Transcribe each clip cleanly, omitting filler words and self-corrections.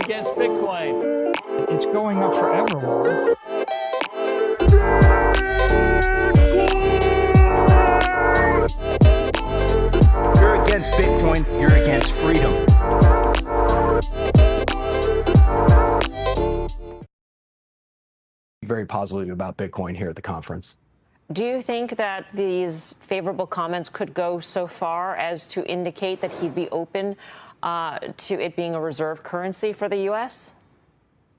against Bitcoin. It's going up forever. You're against Bitcoin, you're against freedom. Very positive about Bitcoin here at the conference. Do you think that these favorable comments could go so far as to indicate that he'd be open to it being a reserve currency for the U.S.?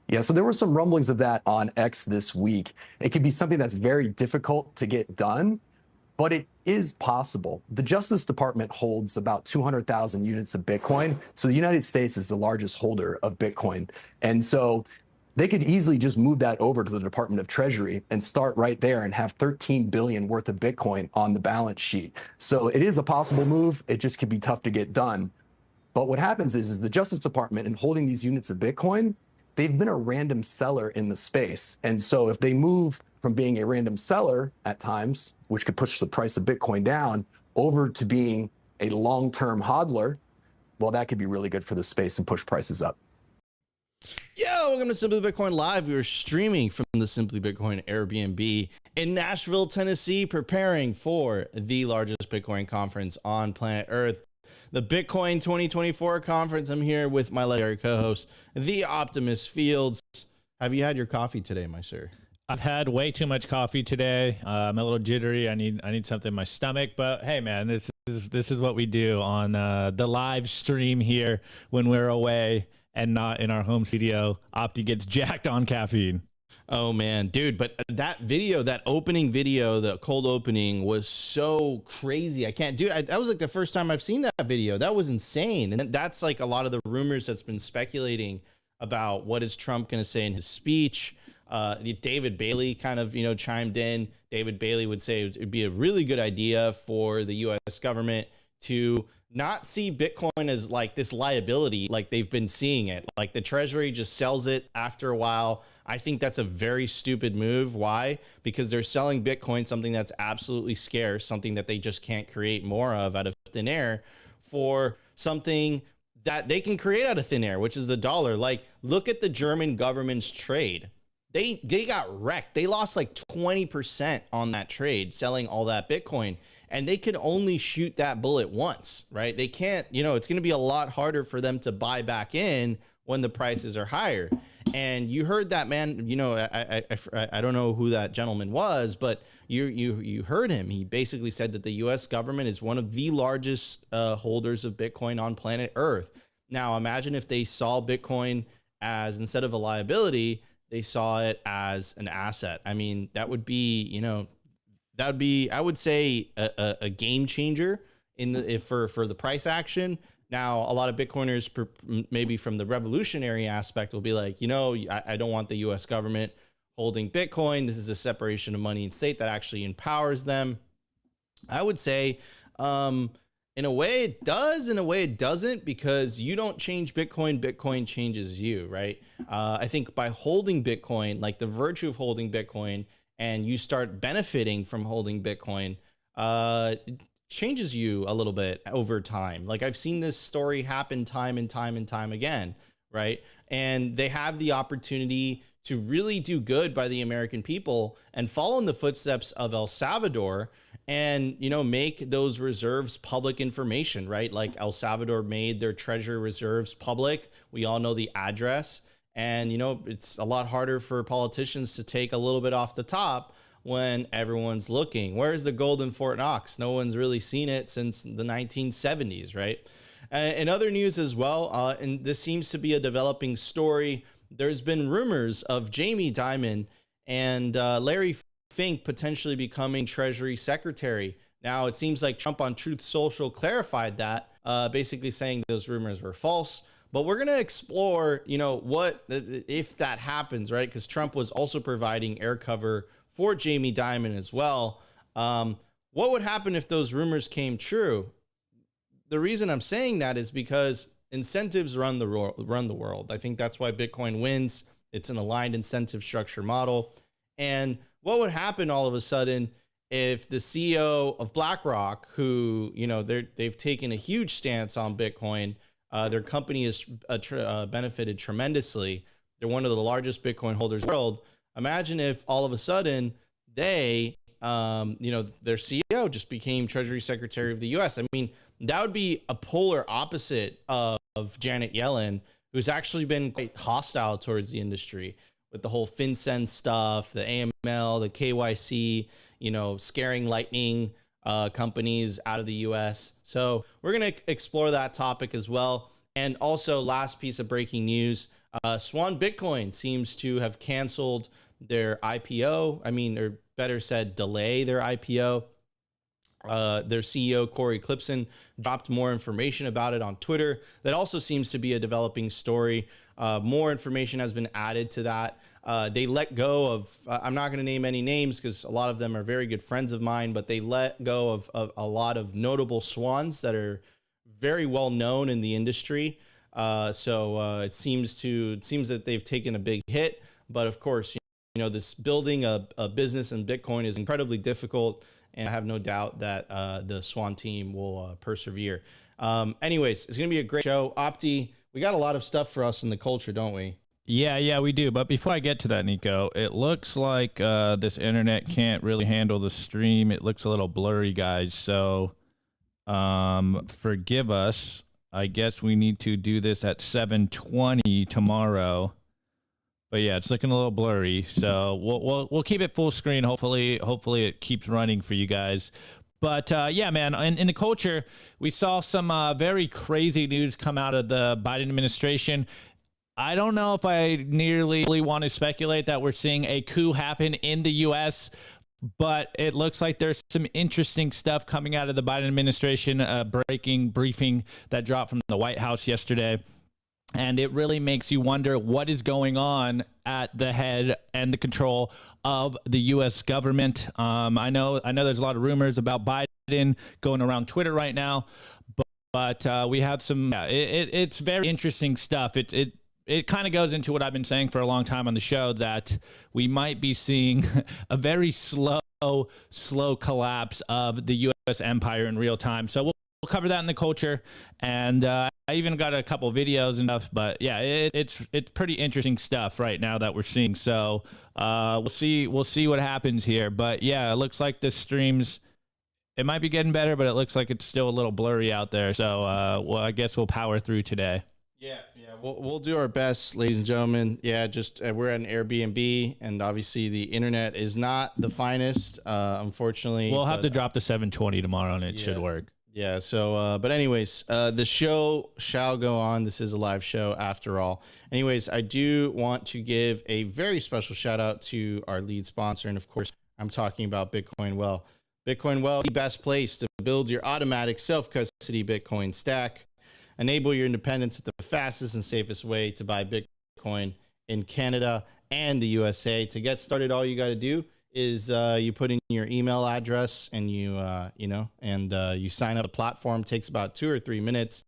Yeah, so there were some rumblings of that on X this week. It could be something that's very difficult to get done, but it is possible. The Justice Department holds about 200,000 units of Bitcoin. So the United States is the largest holder of Bitcoin. And so they could easily just move that over to the Department of Treasury and start right there and have 13 billion worth of Bitcoin on the balance sheet. So it is a possible move. It just could be tough to get done. But what happens is the Justice Department, in holding these units of Bitcoin, they've been a random seller in the space. And so if they move from being a random seller at times, which could push the price of Bitcoin down, over to being a long-term hodler, well, that could be really good for the space and push prices up. Yo, welcome to Simply Bitcoin Live. We are streaming from the Simply Bitcoin Airbnb in Nashville, Tennessee, preparing for the largest Bitcoin conference on planet Earth, the Bitcoin 2024 conference. I'm here with my legendary co-host, the Optimus Fields. Have you had your coffee today, my sir? I've had way too much coffee today. I'm a little jittery. I need something in my stomach. But hey, man, this is what we do on the live stream here when we're away and not in our home studio. Opti gets jacked on caffeine. Oh man, dude, but that video, that opening video, the cold opening was so crazy. I can't, dude, that was like the first time I've seen that video. That was insane. And that's like a lot of the rumors that's been speculating about what is Trump going to say in his speech. David Bailey kind of, chimed in. David Bailey would say it would be a really good idea for the U.S. government to not see Bitcoin as like this liability, like they've been seeing it. Like the Treasury just sells it after a while. I think that's a very stupid move. Why? Because they're selling Bitcoin, something that's absolutely scarce, something that they just can't create more of out of thin air, for something that they can create out of thin air, which is the dollar. Like, look at the German government's trade. They got wrecked. They lost like 20% on that trade, selling all that Bitcoin. And they can only shoot that bullet once, right? They can't, it's going to be a lot harder for them to buy back in when the prices are higher. And you heard that man, I don't know who that gentleman was, but you heard him. He basically said that the U.S. government is one of the largest holders of Bitcoin on planet Earth. Now, imagine if they saw Bitcoin as, instead of a liability, they saw it as an asset. I mean, that would be, that would be, I would say, a game changer for the price action. Now, a lot of Bitcoiners, maybe from the revolutionary aspect, will be like, I don't want the U.S. government holding Bitcoin. This is a separation of money and state that actually empowers them. I would say, in a way it does, in a way it doesn't, because you don't change Bitcoin, Bitcoin changes you, right? I think by holding Bitcoin, like the virtue of holding Bitcoin, and you start benefiting from holding Bitcoin, it changes you a little bit over time. Like I've seen this story happen time and time and time again, right? And they have the opportunity to really do good by the American people and follow in the footsteps of El Salvador and, make those reserves public information, right? Like El Salvador made their treasury reserves public. We all know the address. And, it's a lot harder for politicians to take a little bit off the top when everyone's looking. Where's the gold in Fort Knox? No one's really seen it since the 1970s, right? In other news as well, and this seems to be a developing story, there's been rumors of Jamie Dimon and Larry Fink potentially becoming Treasury Secretary. Now, it seems like Trump on Truth Social clarified that, basically saying those rumors were false. But we're going to explore, what if that happens, right? Because Trump was also providing air cover for Jamie Dimon as well. What would happen if those rumors came true? The reason I'm saying that is because incentives run the world. I think that's why Bitcoin wins. It's an aligned incentive structure model. And what would happen all of a sudden if the CEO of BlackRock, who, they've taken a huge stance on Bitcoin, Their company has benefited tremendously. They're one of the largest Bitcoin holders in the world. Imagine if all of a sudden they, their CEO just became Treasury Secretary of the U.S. I mean, that would be a polar opposite of Janet Yellen, who's actually been quite hostile towards the industry with the whole FinCEN stuff, the AML, the KYC, scaring lightning companies out of the US. So we're going to explore that topic as well. And also, last piece of breaking news, Swan Bitcoin seems to have canceled their IPO. Or better said, delay their IPO. Their CEO, Corey Clipson, dropped more information about it on Twitter. That also seems to be a developing story. More information has been added to that. They let go of, I'm not going to name any names because a lot of them are very good friends of mine, but they let go of a lot of notable swans that are very well known in the industry. So it seems that they've taken a big hit. But of course, this building a business in Bitcoin is incredibly difficult. And I have no doubt that the Swan team will persevere. Anyways, it's going to be a great show. Opti, we got a lot of stuff for us in the culture, don't we? Yeah, we do. But before I get to that, Nico, it looks like this internet can't really handle the stream. It looks a little blurry, guys. So forgive us. I guess we need to do this at 7:20 tomorrow. But yeah, it's looking a little blurry. So we'll keep it full screen. Hopefully it keeps running for you guys. But yeah, man, in the culture, we saw some very crazy news come out of the Biden administration. I don't know if I nearly want to speculate that we're seeing a coup happen in the U.S., but it looks like there's some interesting stuff coming out of the Biden administration, breaking briefing that dropped from the White House yesterday. And it really makes you wonder what is going on at the head and the control of the U.S. government. I know there's a lot of rumors about Biden going around Twitter right now, but we have some. It's very interesting stuff. It kind of goes into what I've been saying for a long time on the show, that we might be seeing a very slow collapse of the U.S. empire in real time. So we'll cover that in the culture, and I even got a couple videos and stuff. But yeah, it's pretty interesting stuff right now that we're seeing. So we'll see what happens here. But yeah, it looks like the streams, it might be getting better, but it looks like it's still a little blurry out there. So I guess we'll power through today. Yeah, we'll do our best, ladies and gentlemen. Yeah, just we're at an Airbnb, and obviously the internet is not the finest, unfortunately. We'll have to drop to 7:20 tomorrow, and it should work. Yeah. So, but anyways, the show shall go on. This is a live show after all. Anyways, I do want to give a very special shout out to our lead sponsor, and of course, I'm talking about Bitcoin Well. Bitcoin Well is the best place to build your automatic self-custody Bitcoin stack. Enable your independence with the fastest and safest way to buy Bitcoin in Canada and the USA. To get started, all you got to do is you put in your email address and you sign up. The platform takes about 2 or 3 minutes.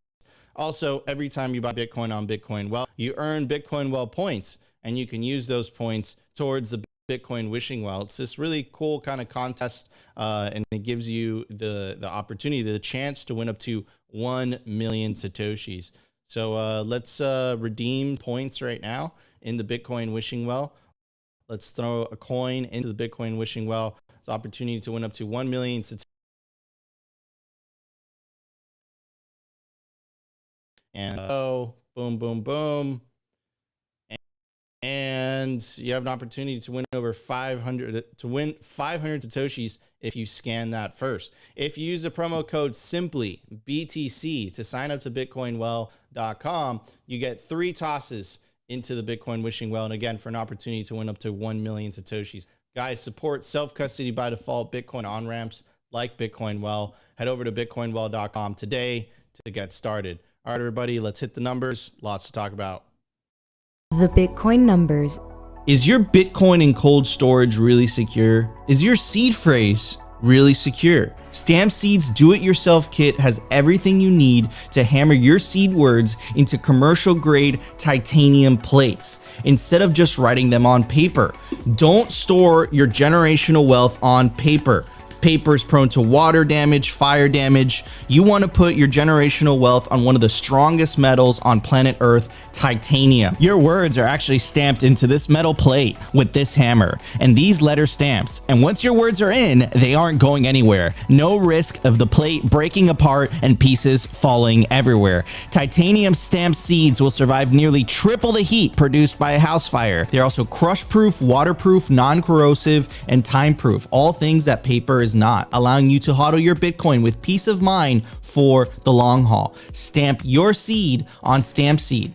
Also, every time you buy Bitcoin on Bitcoin Well, you earn Bitcoin Well points, and you can use those points towards the Bitcoin wishing well. It's this really cool kind of contest, and it gives you the opportunity, the chance to win up to 1 million Satoshis. So let's redeem points right now in the Bitcoin wishing well. Let's throw a coin into the Bitcoin wishing well. It's an opportunity to win up to 1 million Satoshis. And boom, boom, boom. And you have an opportunity to win over 500 Satoshis if you scan that first. If you use the promo code SimplyBTC to sign up to BitcoinWell.com, you get 3 tosses into the Bitcoin wishing well. And again, for an opportunity to win up to 1 million Satoshis. Guys, support self-custody by default Bitcoin on-ramps like Bitcoin Well. Head over to BitcoinWell.com today to get started. All right, everybody, let's hit the numbers. Lots to talk about. The Bitcoin numbers. Is your Bitcoin in cold storage really secure? Is your seed phrase really secure? Stampseed's do-it-yourself kit has everything you need to hammer your seed words into commercial-grade titanium plates instead of just writing them on paper. Don't store your generational wealth on paper. Paper is prone to water damage, fire damage. You want to put your generational wealth on one of the strongest metals on planet Earth, titanium. Your words are actually stamped into this metal plate with this hammer and these letter stamps. And once your words are in, they aren't going anywhere. No risk of the plate breaking apart and pieces falling everywhere. Titanium stamped seeds will survive nearly triple the heat produced by a house fire. They're also crush-proof, waterproof, non-corrosive, and time-proof. All things that paper is not, allowing you to hodl your Bitcoin with peace of mind for the long haul. Stamp your seed on Stampseed.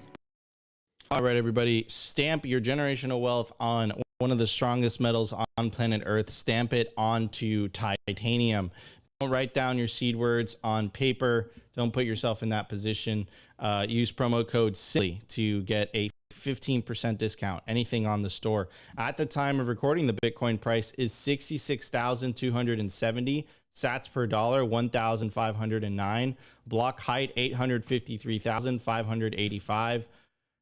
All right, everybody, stamp your generational wealth on one of the strongest metals on planet Earth. Stamp it onto titanium. Don't write down your seed words on paper. Don't put yourself in that position. Use promo code SILLY to get a 15% discount, anything on the store. At the time of recording, the Bitcoin price is 66,270 sats per dollar, 1,509. Block height, 853,585.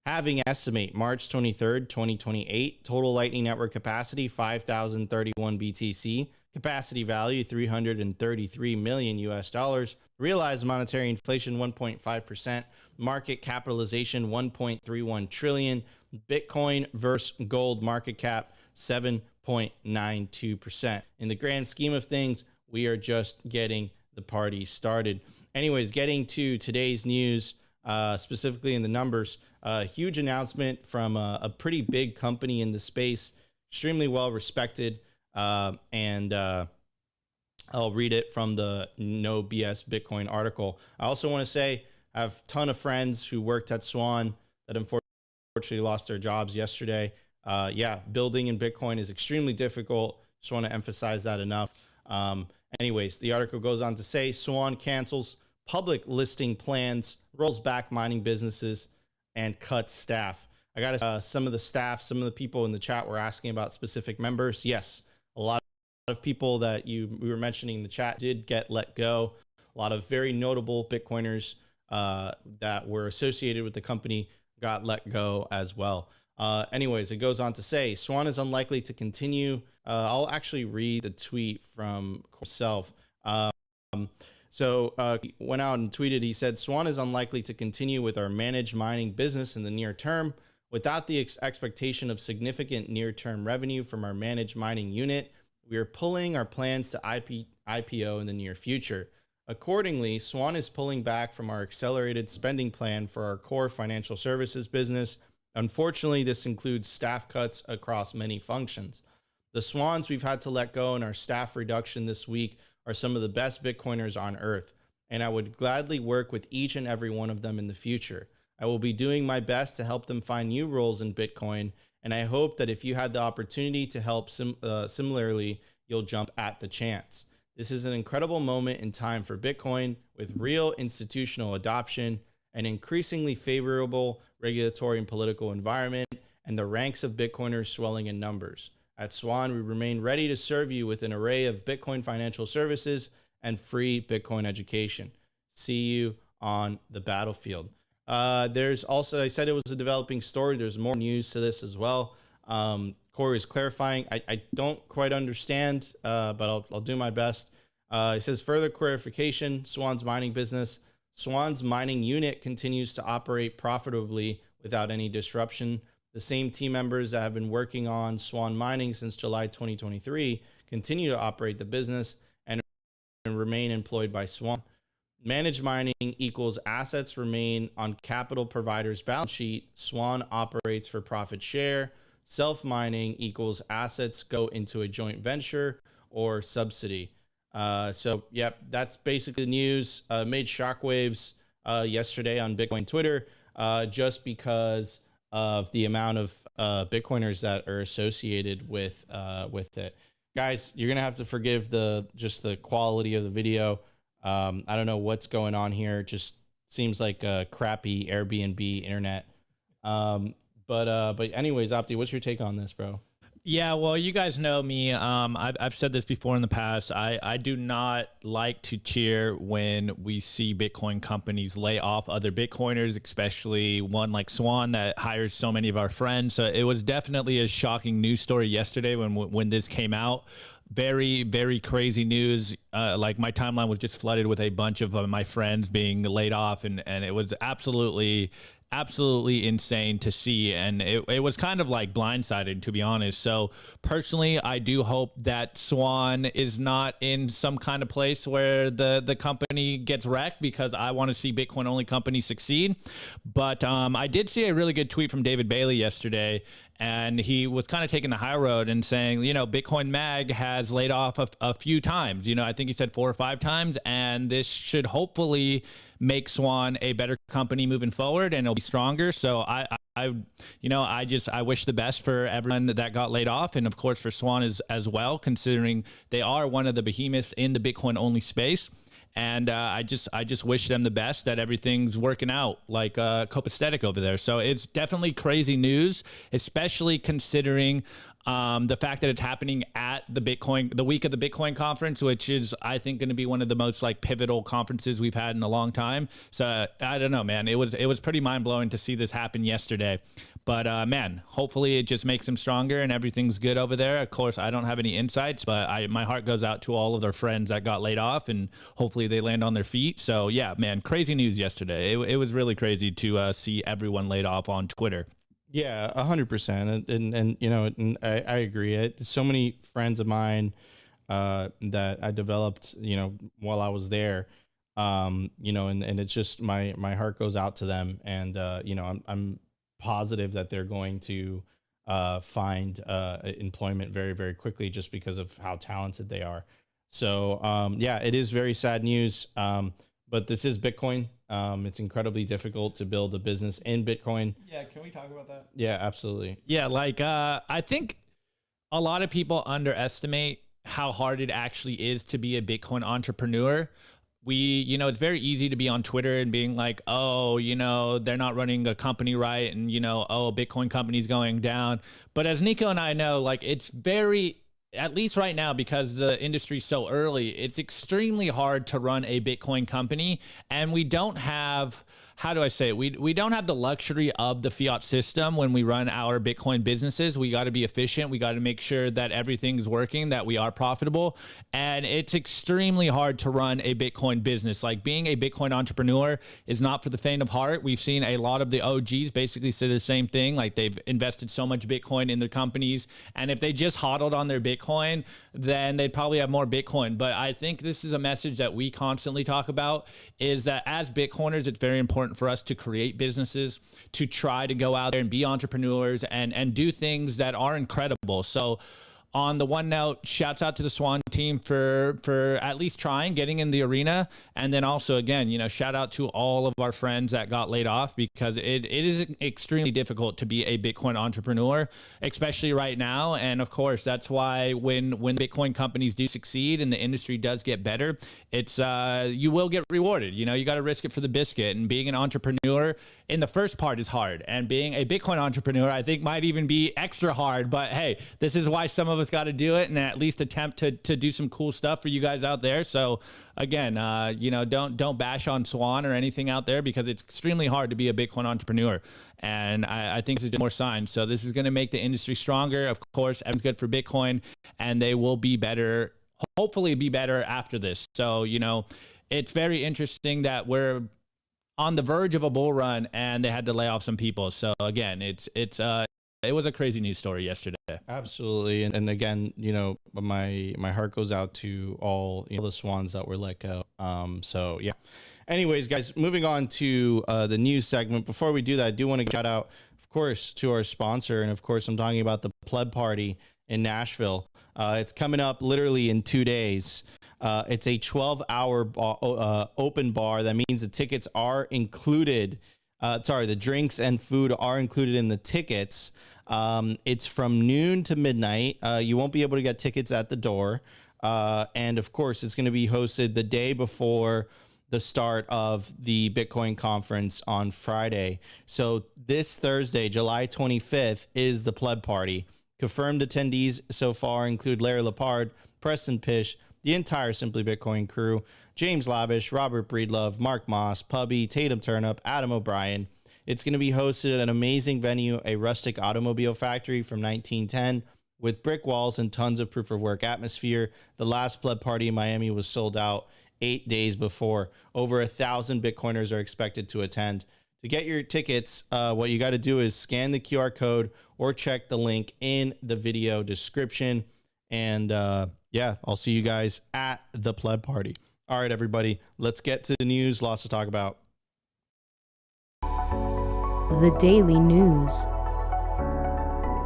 Halving estimate March 23rd, 2028. Total Lightning Network capacity 5,031 BTC. Capacity value 333 million US dollars. Realized monetary inflation 1.5%. Market capitalization 1.31 trillion. Bitcoin versus gold market cap 7.92%. In the grand scheme of things, we are just getting the party started. Anyways, getting to today's news, specifically in the numbers. A huge announcement from a pretty big company in the space, extremely well respected, and I'll read it from the No BS Bitcoin article. I also want to say I have a ton of friends who worked at Swan that unfortunately lost their jobs yesterday. Yeah, building in Bitcoin is extremely difficult. Just want to emphasize that enough. Anyways, the article goes on to say Swan cancels public listing plans, rolls back mining businesses, and cuts staff. I got some of the staff, some of the people in the chat were asking about specific members. Yes, a lot of people that we were mentioning in the chat did get let go. A lot of very notable Bitcoiners that were associated with the company got let go as well. Anyways, it goes on to say Swan is unlikely to continue. I'll actually read the tweet from himself. So he went out and tweeted, he said, Swan is unlikely to continue with our managed mining business in the near term without the expectation of significant near-term revenue from our managed mining unit. We are pulling our plans to IPO in the near future. Accordingly, Swan is pulling back from our accelerated spending plan for our core financial services business. Unfortunately, this includes staff cuts across many functions. The Swans we've had to let go in our staff reduction this week are some of the best Bitcoiners on earth, and I would gladly work with each and every one of them in the future. I will be doing my best to help them find new roles in Bitcoin, and I hope that if you had the opportunity to help similarly, you'll jump at the chance. This is an incredible moment in time for Bitcoin with real institutional adoption, an increasingly favorable regulatory and political environment, and the ranks of Bitcoiners swelling in numbers. At Swan, we remain ready to serve you with an array of Bitcoin financial services and free Bitcoin education. See you on the battlefield. There's also, I said it was a developing story. There's more news to this as well. Corey is clarifying. I don't quite understand, but I'll do my best. It says further clarification, Swan's mining business. Swan's mining unit continues to operate profitably without any disruption. The same team members that have been working on Swan mining since July 2023 continue to operate the business and remain employed by Swan. Managed mining equals assets remain on capital provider's balance sheet. Swan operates for profit share. Self-mining equals assets go into a joint venture or subsidy. So, yep, that's basically the news. Made shockwaves yesterday on Bitcoin Twitter just because of the amount of Bitcoiners that are associated with it. Guys, you're gonna have to forgive just the quality of the video. I don't know what's going on here. It just seems like a crappy Airbnb internet. But anyways, Opti, what's your take on this, bro? Yeah, well, you guys know me. I've said this before in the past. I do not like to cheer when we see Bitcoin companies lay off other Bitcoiners, especially one like Swan that hires so many of our friends. So it was definitely a shocking news story yesterday when this came out. very, very crazy news. Like my timeline was just flooded with a bunch of my friends being laid off, and it was absolutely insane to see, and it was kind of like blindsided, to be honest. So personally, I do hope that Swan is not in some kind of place where the company gets wrecked, because I want to see Bitcoin only companies succeed. But I did see a really good tweet from David Bailey yesterday, and he was kind of taking the high road and saying, Bitcoin Mag has laid off a few times. I think he said 4 or 5 times, and this should hopefully make Swan a better company moving forward, and it'll be stronger. So I wish the best for everyone that got laid off, and of course for Swan as well, considering they are one of the behemoths in the Bitcoin only space. And I just wish them the best, that everything's working out like copacetic over there. So it's definitely crazy news, especially considering the fact that it's happening at the week of the Bitcoin conference, which is, I think, going to be one of the most like pivotal conferences we've had in a long time. So I don't know, man. It was pretty mind blowing to see this happen yesterday. But man, hopefully it just makes them stronger and everything's good over there. Of course, I don't have any insights, but my heart goes out to all of their friends that got laid off, and hopefully they land on their feet. So yeah, man, crazy news yesterday. It was really crazy to see everyone laid off on Twitter. Yeah, 100%. And I agree. So many friends of mine that I developed, while I was there, and it's just my heart goes out to them. And, I'm positive that they're going to find employment very, very quickly, just because of how talented they are. So, yeah, it is very sad news. But this is Bitcoin. It's incredibly difficult to build a business in Bitcoin. Yeah, can we talk about that? Yeah, absolutely. Yeah, like I think a lot of people underestimate how hard it actually is to be a Bitcoin entrepreneur. It's very easy to be on Twitter and being like, oh, they're not running a company right, and oh, Bitcoin company's going down. But as Nico and I know, like, it's very, at least right now, because the industry's so early, it's extremely hard to run a Bitcoin company, and we don't have, how do I say it? We don't have the luxury of the fiat system when we run our Bitcoin businesses. We got to be efficient. We got to make sure that everything's working, that we are profitable. And it's extremely hard to run a Bitcoin business. Like, being a Bitcoin entrepreneur is not for the faint of heart. We've seen a lot of the OGs basically say the same thing. Like, they've invested so much Bitcoin in their companies, and if they just hodled on their Bitcoin, then they'd probably have more Bitcoin. But I think this is a message that we constantly talk about, is that as Bitcoiners, it's very important for us to create businesses, to try to go out there and be entrepreneurs and do things that are incredible. So on the one note, shouts out to the Swan team for at least trying, getting in the arena. And then also, again, shout out to all of our friends that got laid off, because it is extremely difficult to be a Bitcoin entrepreneur, especially right now. And of course, that's why when Bitcoin companies do succeed and the industry does get better, it's you will get rewarded. You got to risk it for the biscuit. And being an entrepreneur in the first part is hard. And being a Bitcoin entrepreneur, I think, might even be extra hard. But hey, this is why some of us got to do it and at least attempt to do some cool stuff for you guys out there. So again, don't bash on Swan or anything out there, because it's extremely hard to be a Bitcoin entrepreneur. And I think this is more signs. So this is going to make the industry stronger. Of course, everything's good for Bitcoin, and they will be better, hopefully be better after this. So, it's very interesting that we're on the verge of a bull run and they had to lay off some people. So again, it was a crazy news story yesterday. Absolutely. And again, my heart goes out to all the Swans that were let go. So yeah. Anyways, guys, moving on to the news segment. Before we do that, I do want to shout out, of course, to our sponsor. And of course, I'm talking about the Pleb Party in Nashville. It's coming up literally in 2 days. It's a 12-hour open bar. That means the tickets are included. The drinks and food are included in the tickets. It's from noon to midnight. You won't be able to get tickets at the door. And of course, it's going to be hosted the day before the start of the Bitcoin conference on Friday. So this Thursday, July 25th, is the Pleb Party. Confirmed attendees so far include Larry Lepard, Preston Pish, the entire Simply Bitcoin crew, James Lavish, Robert Breedlove, Mark Moss, Pubby, Tatum Turnup, Adam O'Brien. It's going to be hosted at an amazing venue, a rustic automobile factory from 1910, with brick walls and tons of proof of work atmosphere. The last pleb party in Miami was sold out 8 days before. Over 1,000 Bitcoiners are expected to attend. To get your tickets, what you got to do is scan the QR code or check the link in the video description. And yeah, I'll see you guys at the pleb party. All right, everybody, let's get to the news. Lots to talk about. The Daily News.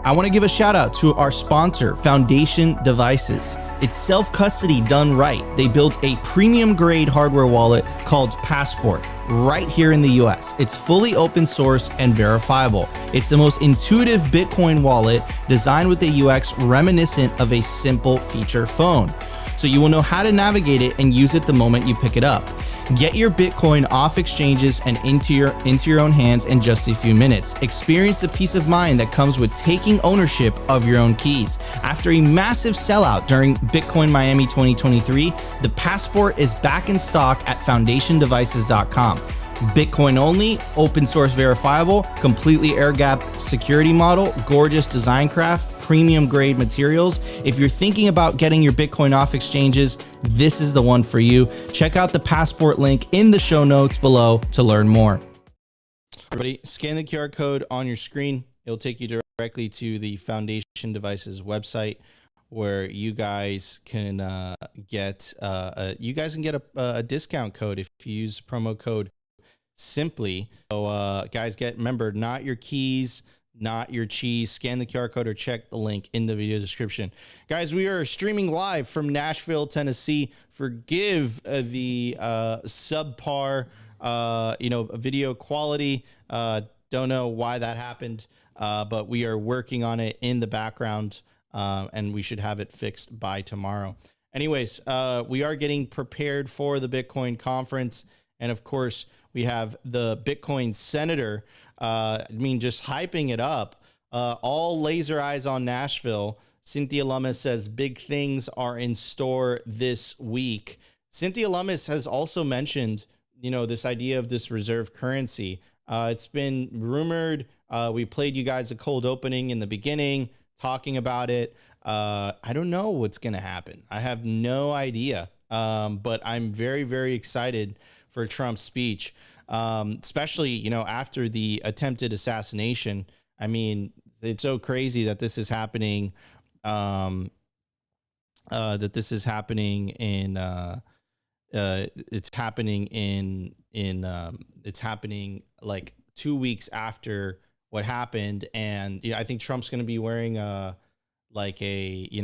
I want to give a shout out to our sponsor, Foundation Devices. It's self-custody done right. They built a premium grade hardware wallet called Passport right here in the US. It's fully open source and verifiable. It's the most intuitive Bitcoin wallet designed with a UX reminiscent of a simple feature phone. So you will know how to navigate it and use it the moment you pick it up. Get your Bitcoin off exchanges and into your own hands in just a few minutes. Experience the peace of mind that comes with taking ownership of your own keys. After a massive sellout during Bitcoin Miami 2023, the Passport is back in stock at foundationdevices.com. Bitcoin only, open source verifiable, completely air gap security model, gorgeous design craft, premium grade materials. If you're thinking about getting your Bitcoin off exchanges, this is the one for you. Check out the Passport link in the show notes below to learn more. Everybody, scan the QR code on your screen. It'll take you directly to the Foundation Devices website, where you guys can get a discount code if you use promo code Simply. So guys, remember, not your keys, not your cheese. Scan the QR code or check the link in the video description. Guys, we are streaming live from Nashville, Tennessee. Forgive the subpar video quality. Don't know why that happened, but we are working on it in the background, and we should have it fixed by tomorrow. Anyways, we are getting prepared for the Bitcoin conference, and of course, we have the Bitcoin senator, just hyping it up. All laser eyes on Nashville. Cynthia Lummis says big things are in store this week. Cynthia Lummis has also mentioned, this idea of this reserve currency. It's been rumored. We played you guys a cold opening in the beginning, talking about it. I don't know what's going to happen. I have no idea. But I'm very, very excited for Trump's speech, especially, after the attempted assassination. I mean, it's so crazy that this is happening, it's happening like 2 weeks after what happened. And, I think Trump's going to be wearing a Band-Aid,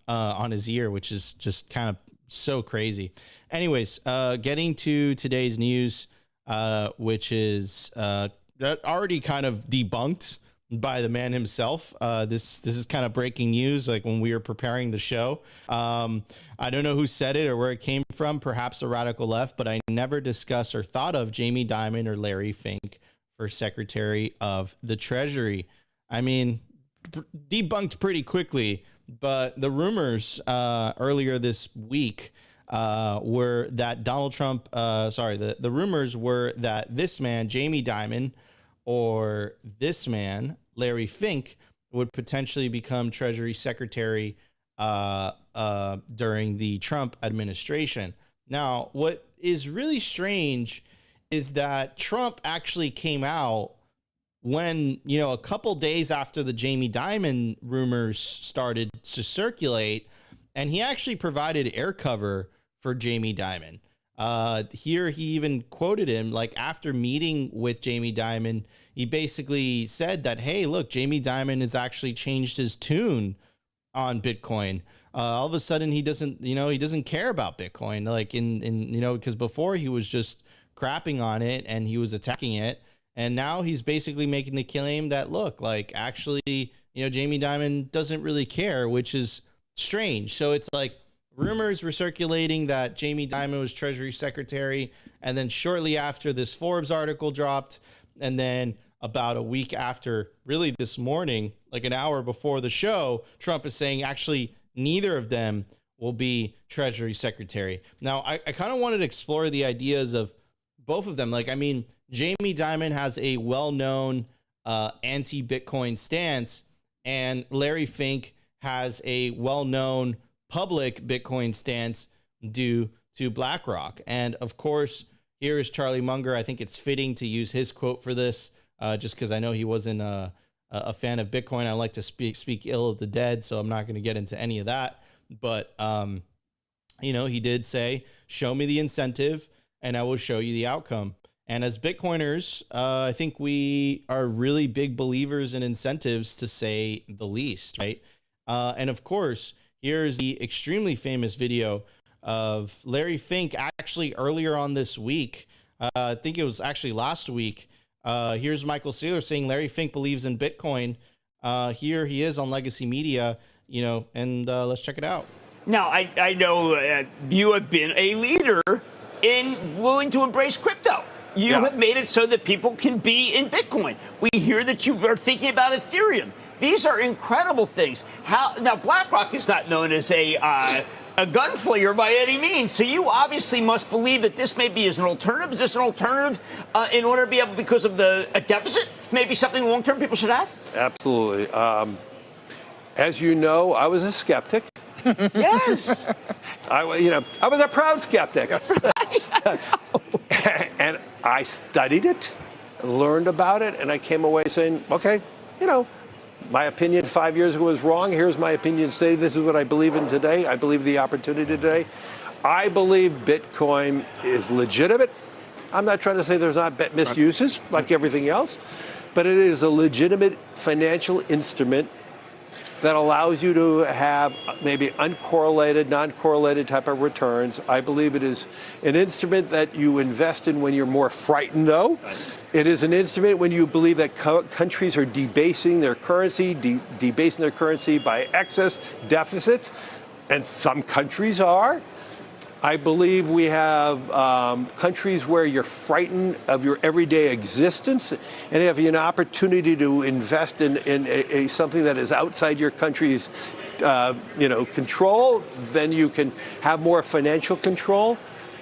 on his ear, which is just kind of so crazy. Anyways, getting to today's news, which is already kind of debunked by the man himself. This is kind of breaking news, like when we were preparing the show. I don't know who said it or where it came from, perhaps the radical left, but I never discussed or thought of Jamie Dimon or Larry Fink for Secretary of the Treasury. I mean, debunked pretty quickly. But the rumors earlier this week were that Donald Trump, the rumors were that this man, Jamie Dimon, or this man, Larry Fink, would potentially become Treasury Secretary during the Trump administration. Now, what is really strange is that Trump actually came out when, a couple days after the Jamie Dimon rumors started to circulate, and he actually provided air cover for Jamie Dimon. Here, he even quoted him, like after meeting with Jamie Dimon, he basically said that, hey, look, Jamie Dimon has actually changed his tune on Bitcoin. All of a sudden, he doesn't care about Bitcoin, like because before he was just crapping on it and he was attacking it. And now he's basically making the claim that, look, like actually, Jamie Dimon doesn't really care, which is strange. So it's like rumors were circulating that Jamie Dimon was Treasury Secretary. And then shortly after, this Forbes article dropped. And then about a week after, really this morning, like an hour before the show, Trump is saying actually neither of them will be Treasury Secretary. Now, I kind of wanted to explore the ideas of both of them. Like, I mean, Jamie Dimon has a well-known anti-Bitcoin stance, and Larry Fink has a well-known public Bitcoin stance due to BlackRock. And of course, here is Charlie Munger. I think it's fitting to use his quote for this, just because I know he wasn't a fan of Bitcoin. I like to speak ill of the dead, so I'm not going to get into any of that. But he did say, "Show me the incentive, and I will show you the outcome." And as Bitcoiners, I think we are really big believers in incentives, to say the least, right? And of course, here's the extremely famous video of Larry Fink actually earlier on this week. I think it was actually last week. Here's Michael Saylor saying Larry Fink believes in Bitcoin. Here he is on Legacy Media, and let's check it out. Now, I know you have been a leader in willing to embrace crypto. You have made it so that people can be in Bitcoin. We hear that you are thinking about Ethereum. These are incredible things. Now, BlackRock is not known as a gunslinger by any means. So you obviously must believe that this maybe is an alternative. Is this an alternative in order to be able, because of a deficit, maybe something long-term people should have? Absolutely. As you know, I was a skeptic. Yes. I was a proud skeptic. And I studied it, learned about it, and I came away saying, okay, my opinion 5 years ago was wrong. Here's my opinion today. This is what I believe in today. I believe the opportunity today. I believe Bitcoin is legitimate. I'm not trying to say there's not misuses like everything else, but it is a legitimate financial instrument that allows you to have maybe uncorrelated, non-correlated type of returns. I believe it is an instrument that you invest in when you're more frightened, though. It is an instrument when you believe that countries are debasing their currency, debasing their currency by excess deficits, and some countries are. I believe we have countries where you're frightened of your everyday existence, and if you have an opportunity to invest in something that is outside your country's control, then you can have more financial control.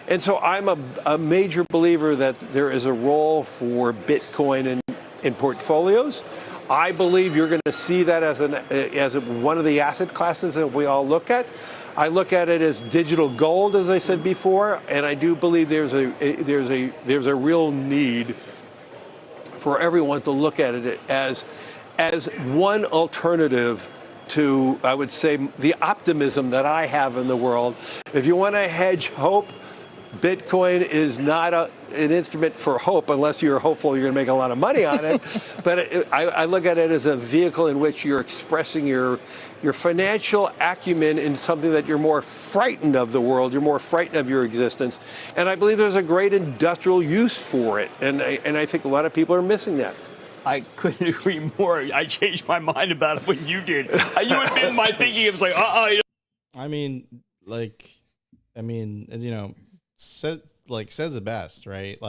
And so I'm a major believer that there is a role for Bitcoin in portfolios. I believe you're going to see that as one of the asset classes that we all look at. I look at it as digital gold, as I said before, and I do believe there's a real need for everyone to look at it as one alternative to, I would say, the optimism that I have in the world. If you want to hedge hope, Bitcoin is not an instrument for hope unless you're hopeful you're going to make a lot of money on it. But I look at it as a vehicle in which you're expressing your financial acumen in something that you're more frightened of the world, you're more frightened of your existence. And I believe there's a great industrial use for it. And I think a lot of people are missing that. I couldn't agree more. I changed my mind about it when you did. You had been my thinking. It was like, says it best, right?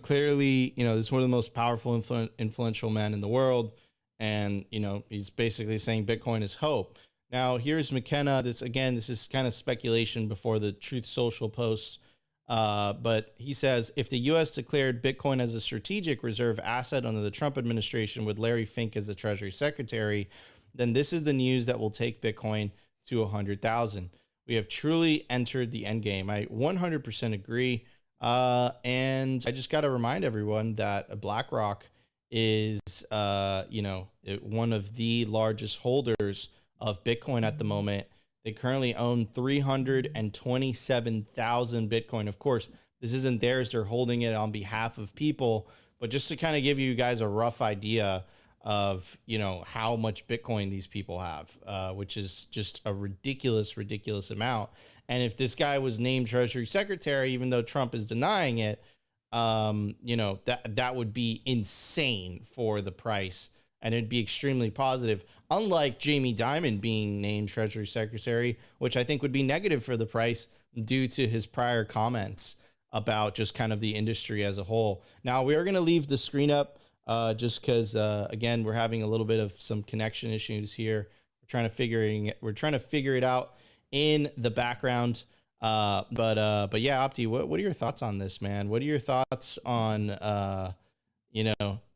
Clearly, this is one of the most powerful, influential men in the world. And, he's basically saying Bitcoin is hope. Now, here's McKenna. This is kind of speculation before the Truth Social posts. But he says, if the U.S. declared Bitcoin as a strategic reserve asset under the Trump administration with Larry Fink as the Treasury Secretary, then this is the news that will take Bitcoin to 100,000. We have truly entered the end game. I 100% agree. And I just got to remind everyone that BlackRock is, one of the largest holders of Bitcoin at the moment. They currently own 327,000 Bitcoin. Of course, this isn't theirs. They're holding it on behalf of people. But just to kind of give you guys a rough idea of, how much Bitcoin these people have, which is just a ridiculous amount. And if this guy was named Treasury Secretary, even though Trump is denying it, that would be insane for the price, and it'd be extremely positive. Unlike Jamie Dimon being named Treasury Secretary, which I think would be negative for the price due to his prior comments about just kind of the industry as a whole. Now, we are going to leave the screen up just because, again, we're having a little bit of some connection issues here. We're trying to figure it out in the background. But yeah, Opti, what are your thoughts on this, man? What are your thoughts on,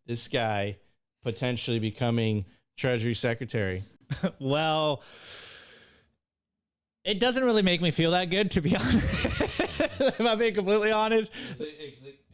this guy potentially becoming Treasury Secretary? Well, it doesn't really make me feel that good, to be honest. If I'm being completely honest.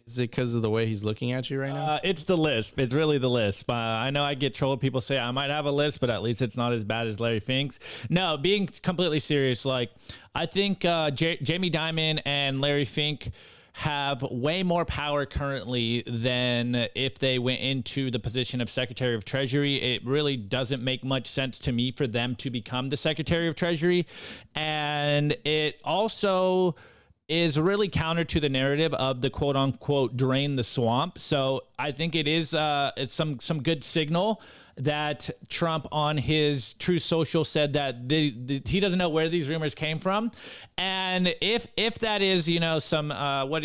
Is it because of the way he's looking at you right now? It's the lisp. It's really the lisp. I know I get trolled. People say I might have a lisp, but at least it's not as bad as Larry Fink's. No, being completely serious, like I think Jamie Dimon and Larry Fink have way more power currently than if they went into the position of Secretary of Treasury. It really doesn't make much sense to me for them to become the Secretary of Treasury. And it also is really counter to the narrative of the quote unquote drain the swamp. So I think it is it's some good signal that Trump on his Truth Social said that he doesn't know where these rumors came from. And if that is, you know, some what's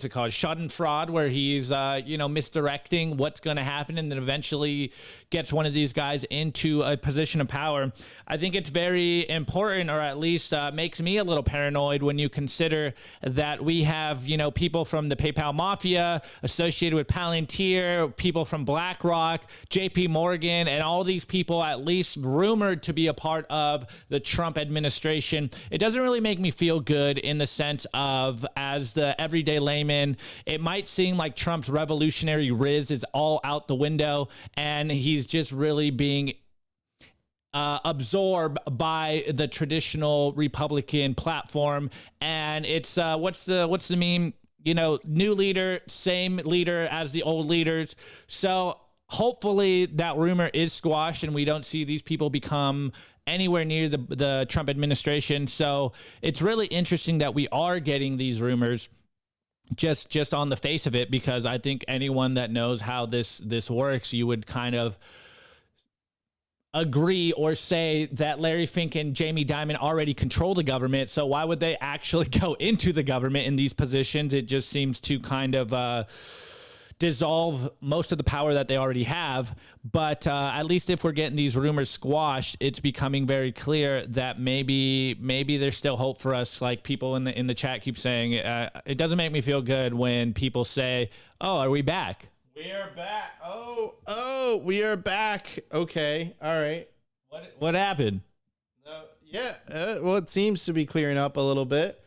it called, Schadenfreude, where he's you know, misdirecting what's going to happen and then eventually gets one of these guys into a position of power, I think it's very important, or at least makes me a little paranoid when you consider that we have, you know, people from the PayPal mafia associated with Palantir, people from BlackRock, JP Morgan, and all these people at least rumored to be a part of the Trump administration. It doesn't really make me feel good in the sense of, as the everyday layman, it might seem like Trump's revolutionary riz is all out the window and he's just really being absorbed by the traditional Republican platform. And it's what's the meme? You know, new leader, same leader as the old leaders. So hopefully that rumor is squashed and we don't see these people become anywhere near the Trump administration. So it's really interesting that we are getting these rumors just on the face of it, because I think anyone that knows how this works, you would kind of agree or say that Larry Fink and Jamie Dimon already control the government. So why would they actually go into the government in these positions? It just seems to kind of dissolve most of the power that they already have. But at least if we're getting these rumors squashed, it's becoming very clear that maybe there's still hope for us. Like people in the chat keep saying, it doesn't make me feel good when people say, "Oh, are we back?" We are back. Oh, we are back. Okay, all right. What happened? Yeah. Well, it seems to be clearing up a little bit.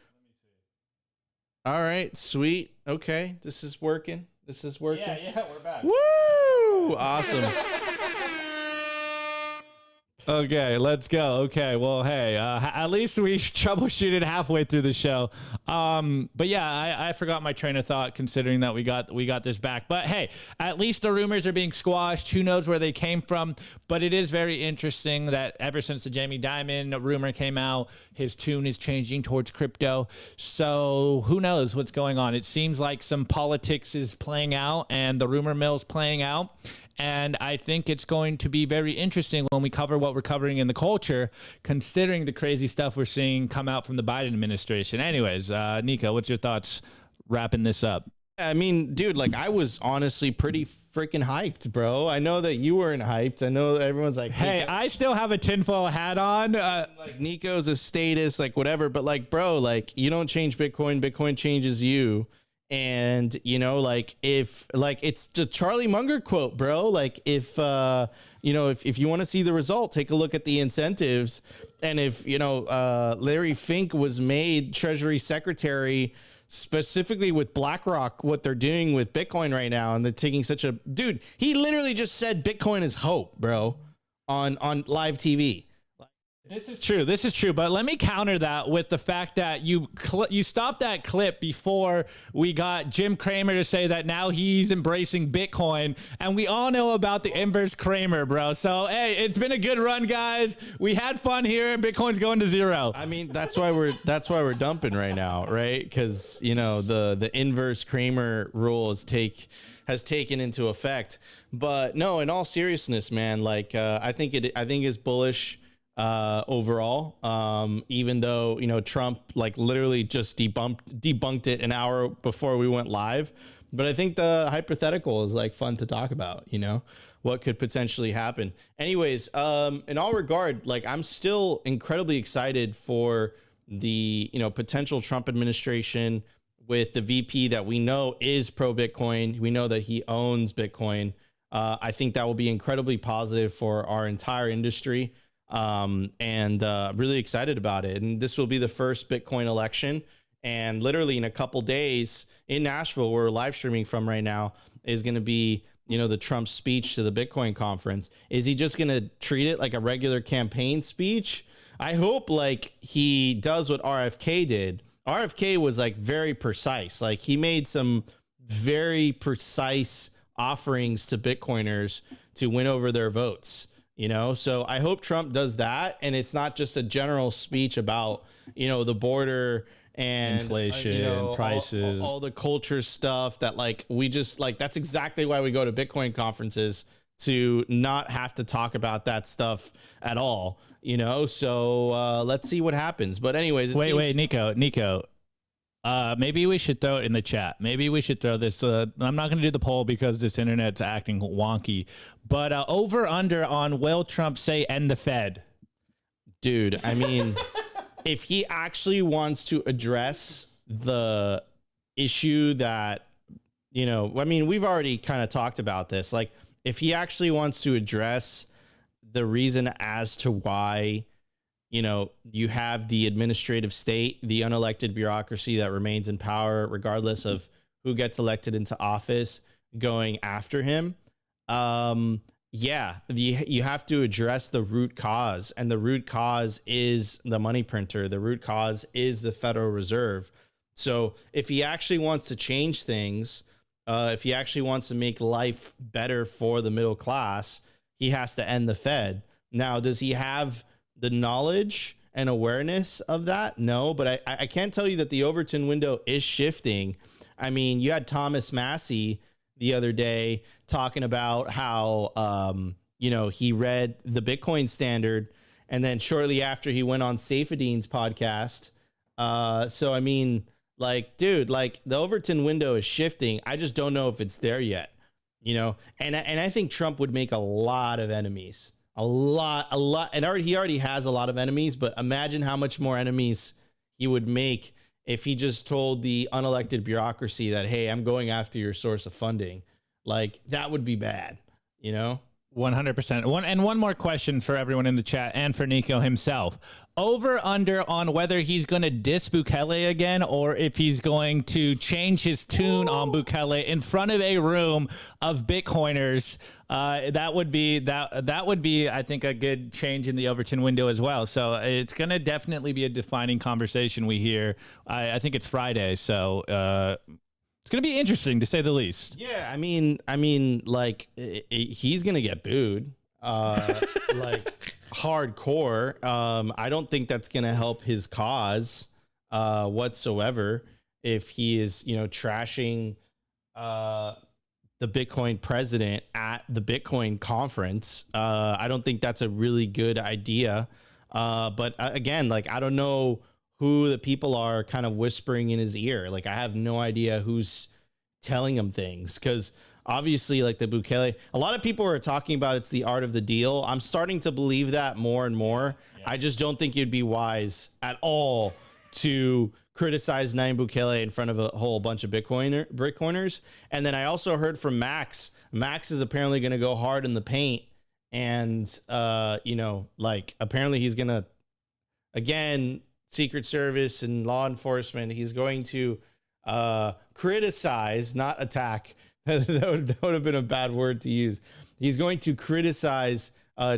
All right, sweet. Okay, this is working. Yeah, we're back. Woo! Awesome. Okay, let's go. Okay, well, hey, at least we troubleshooted halfway through the show. But yeah, I forgot my train of thought considering that we got this back. But hey, at least the rumors are being squashed. Who knows where they came from? But it is very interesting that ever since the Jamie Dimon rumor came out, his tune is changing towards crypto. So who knows what's going on? It seems like some politics is playing out and the rumor mill's playing out. And I think it's going to be very interesting when we cover what we're covering in the culture, considering the crazy stuff we're seeing come out from the Biden administration. Anyways, Nico, what's your thoughts wrapping this up? I mean, dude, like I was honestly pretty freaking hyped, bro. I know that you weren't hyped. I know that everyone's like, hey, I still have a tinfoil hat on. Like Nico's a status, like whatever. But like, bro, like you don't change Bitcoin. Bitcoin changes you. And, you know, like if like it's the Charlie Munger quote, bro, like if, you know, if you want to see the result, take a look at the incentives. And if, you know, Larry Fink was made Treasury Secretary specifically with BlackRock, what they're doing with Bitcoin right now, and they're taking such a dude, he literally just said Bitcoin is hope, bro, on live TV. This is true, but let me counter that with the fact that you stopped that clip before we got Jim Cramer to say that now he's embracing Bitcoin, and we all know about the inverse Cramer, bro. So hey, it's been a good run, guys. We had fun here. Bitcoin's going to zero. I mean, that's why we're dumping right now, right? Because you know the inverse Cramer rule has taken into effect. But no, in all seriousness, man, like I think it's bullish. Overall, even though, you know, Trump like literally just debunked it an hour before we went live. But I think the hypothetical is like fun to talk about, you know, what could potentially happen. Anyways, in all regard, like I'm still incredibly excited for the, you know, potential Trump administration with the VP that we know is pro Bitcoin. We know that he owns Bitcoin. I think that will be incredibly positive for our entire industry. And really excited about it. And this will be the first Bitcoin election. And literally in a couple days in Nashville, where we're live streaming from right now, is going to be, the Trump speech to the Bitcoin conference. Is he just going to treat it like a regular campaign speech? I hope like he does what RFK did. RFK was like very precise. Like he made some very precise offerings to Bitcoiners to win over their votes. So I hope Trump does that, and it's not just a general speech about the border and inflation, prices, all the culture stuff that like we just like. That's exactly why we go to Bitcoin conferences, to not have to talk about that stuff at all. So let's see what happens. But anyways, wait, Nico. Maybe we should throw it in the chat. Maybe we should throw this. I'm not going to do the poll because this internet's acting wonky. But over under on will Trump say end the Fed? Dude, I mean, if he actually wants to address the issue that, we've already kind of talked about this. Like, if he actually wants to address the reason as to why you have the administrative state, the unelected bureaucracy that remains in power, regardless of who gets elected into office, going after him. You have to address the root cause, and the root cause is the money printer. The root cause is the Federal Reserve. So if he actually wants to change things, if he actually wants to make life better for the middle class, he has to end the Fed. Now, does he have the knowledge and awareness of that? No, but I can't tell you that the Overton window is shifting. I mean, you had Thomas Massey the other day talking about how, he read the Bitcoin Standard, and then shortly after he went on Saifedean's podcast. So, I mean, like, dude, like the Overton window is shifting. I just don't know if it's there yet, and I think Trump would make a lot of enemies. A lot. And he already has a lot of enemies, but imagine how much more enemies he would make if he just told the unelected bureaucracy that, hey, I'm going after your source of funding. Like, that would be bad, 100%. One more question for everyone in the chat and for Nico himself. Over under on whether he's going to diss Bukele again, or if he's going to change his tune on Bukele in front of a room of Bitcoiners. That would be, I think, a good change in the Overton window as well. So it's going to definitely be a defining conversation we hear. I think it's Friday, so it's going to be interesting to say the least. Yeah, I mean, like he's going to get booed, like hardcore. I don't think that's going to help his cause whatsoever if he is, trashing the Bitcoin president at the Bitcoin conference. I don't think that's a really good idea. But again, like, I don't know who the people are kind of whispering in his ear. Like, I have no idea who's telling him things, because obviously, like the Bukele, a lot of people are talking about it's the art of the deal. I'm starting to believe that more and more. Yeah. I just don't think it'd be wise at all to criticize Nayib Bukele in front of a whole bunch of Bitcoiners. And then I also heard from Max. Max is apparently going to go hard in the paint, and like apparently he's going to, again, Secret Service and law enforcement, he's going to criticize, not attack. that would have been a bad word to use. He's going to criticize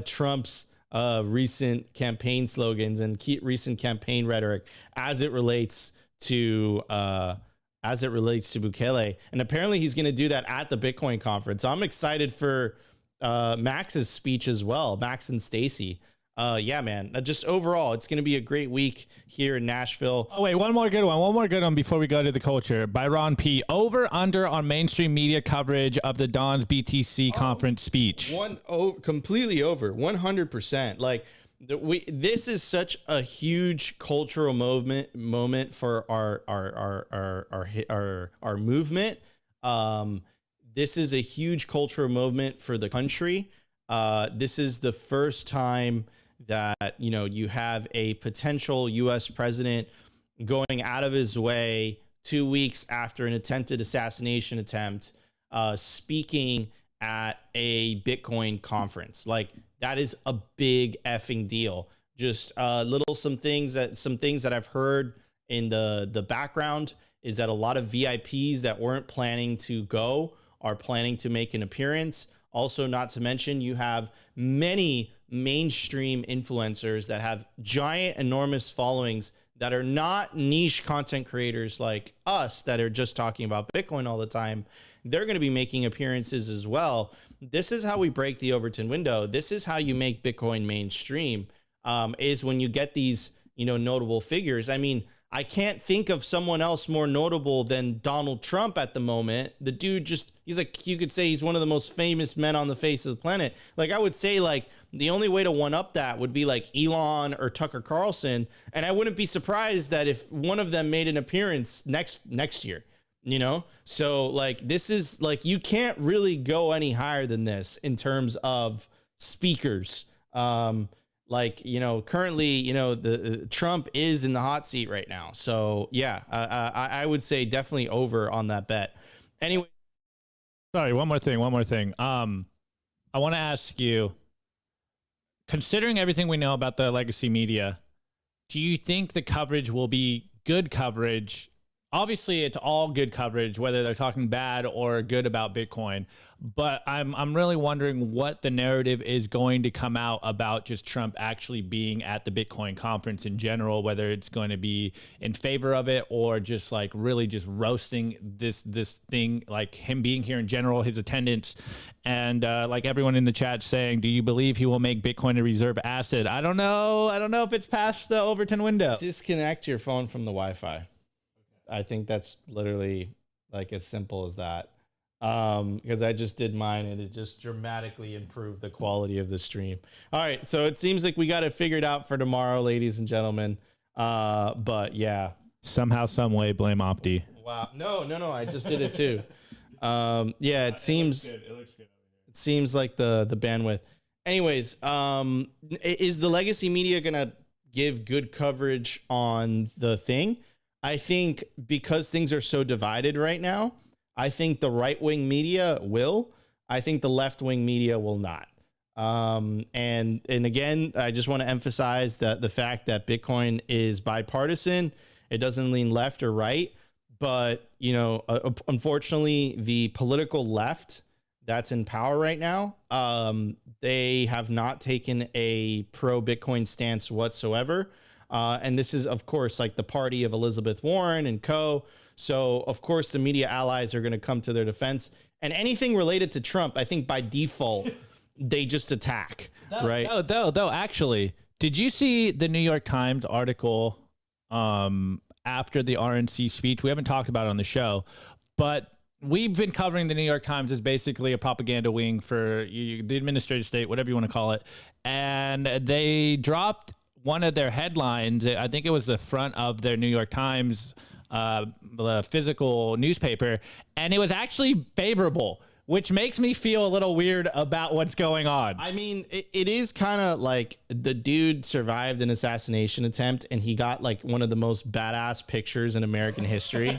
Trump's recent campaign slogans and recent campaign rhetoric as it relates to Bukele. And apparently he's going to do that at the Bitcoin conference. So I'm excited for Max's speech as well, Max and Stacy. Yeah, man, just overall, it's going to be a great week here in Nashville. Oh, wait, one more good one before we go to the culture. By Ron P. Over, under on mainstream media coverage of the Don's BTC conference speech. Completely over, 100%. Like, this is such a huge cultural moment for our movement. This is a huge cultural movement for the country. This is the first time that, you have a potential U.S. president going out of his way 2 weeks after an attempted assassination attempt, speaking at a Bitcoin conference. Like, that is a big effing deal. Just some things that I've heard in the background is that a lot of VIPs that weren't planning to go are planning to make an appearance. Also, not to mention, you have many mainstream influencers that have giant, enormous followings that are not niche content creators like us that are just talking about Bitcoin all the time. They're going to be making appearances as well. This is how we break the Overton window. This is how you make Bitcoin mainstream, is when you get these, notable figures. I mean, I can't think of someone else more notable than Donald Trump at the moment. The dude he's like, you could say he's one of the most famous men on the face of the planet. Like, I would say, like, the only way to one up that would be like Elon or Tucker Carlson. And I wouldn't be surprised that if one of them made an appearance next year, So like, this is like, you can't really go any higher than this in terms of speakers. Currently, the Trump is in the hot seat right now. So yeah, I would say definitely over on that bet. Anyway. Sorry, one more thing. I want to ask you, considering everything we know about the legacy media, do you think the coverage will be good coverage? Obviously, it's all good coverage, whether they're talking bad or good about Bitcoin. But I'm really wondering what the narrative is going to come out about just Trump actually being at the Bitcoin conference in general, whether it's going to be in favor of it or just like really just roasting this thing, like him being here in general, his attendance. And like everyone in the chat saying, do you believe he will make Bitcoin a reserve asset? I don't know if it's past the Overton window. Disconnect your phone from the Wi-Fi. I think that's literally like as simple as that. Because I just did mine and it just dramatically improved the quality of the stream. All right, so it seems like we got it figured out for tomorrow, ladies and gentlemen. But yeah, somehow, some way, blame Opti. Wow, no, I just did it too. Yeah, it seems it looks good. It seems like the bandwidth. Anyways, is the legacy media gonna give good coverage on the thing? I think because things are so divided right now, I think the right-wing media will. I think the left-wing media will not. And again, I just want to emphasize that the fact that Bitcoin is bipartisan, it doesn't lean left or right. But, unfortunately, the political left that's in power right now, they have not taken a pro-Bitcoin stance whatsoever. And this is, of course, like the party of Elizabeth Warren and co. So, of course, the media allies are going to come to their defense. And anything related to Trump, I think by default, they just attack, right? Though, actually, did you see the New York Times article after the RNC speech? We haven't talked about it on the show, but we've been covering the New York Times as basically a propaganda wing for the administrative state, whatever you want to call it. And they dropped one of their headlines. I think it was the front of their New York Times, the physical newspaper, and it was actually favorable, which makes me feel a little weird about what's going on. I mean, it is kind of like the dude survived an assassination attempt and he got like one of the most badass pictures in American history.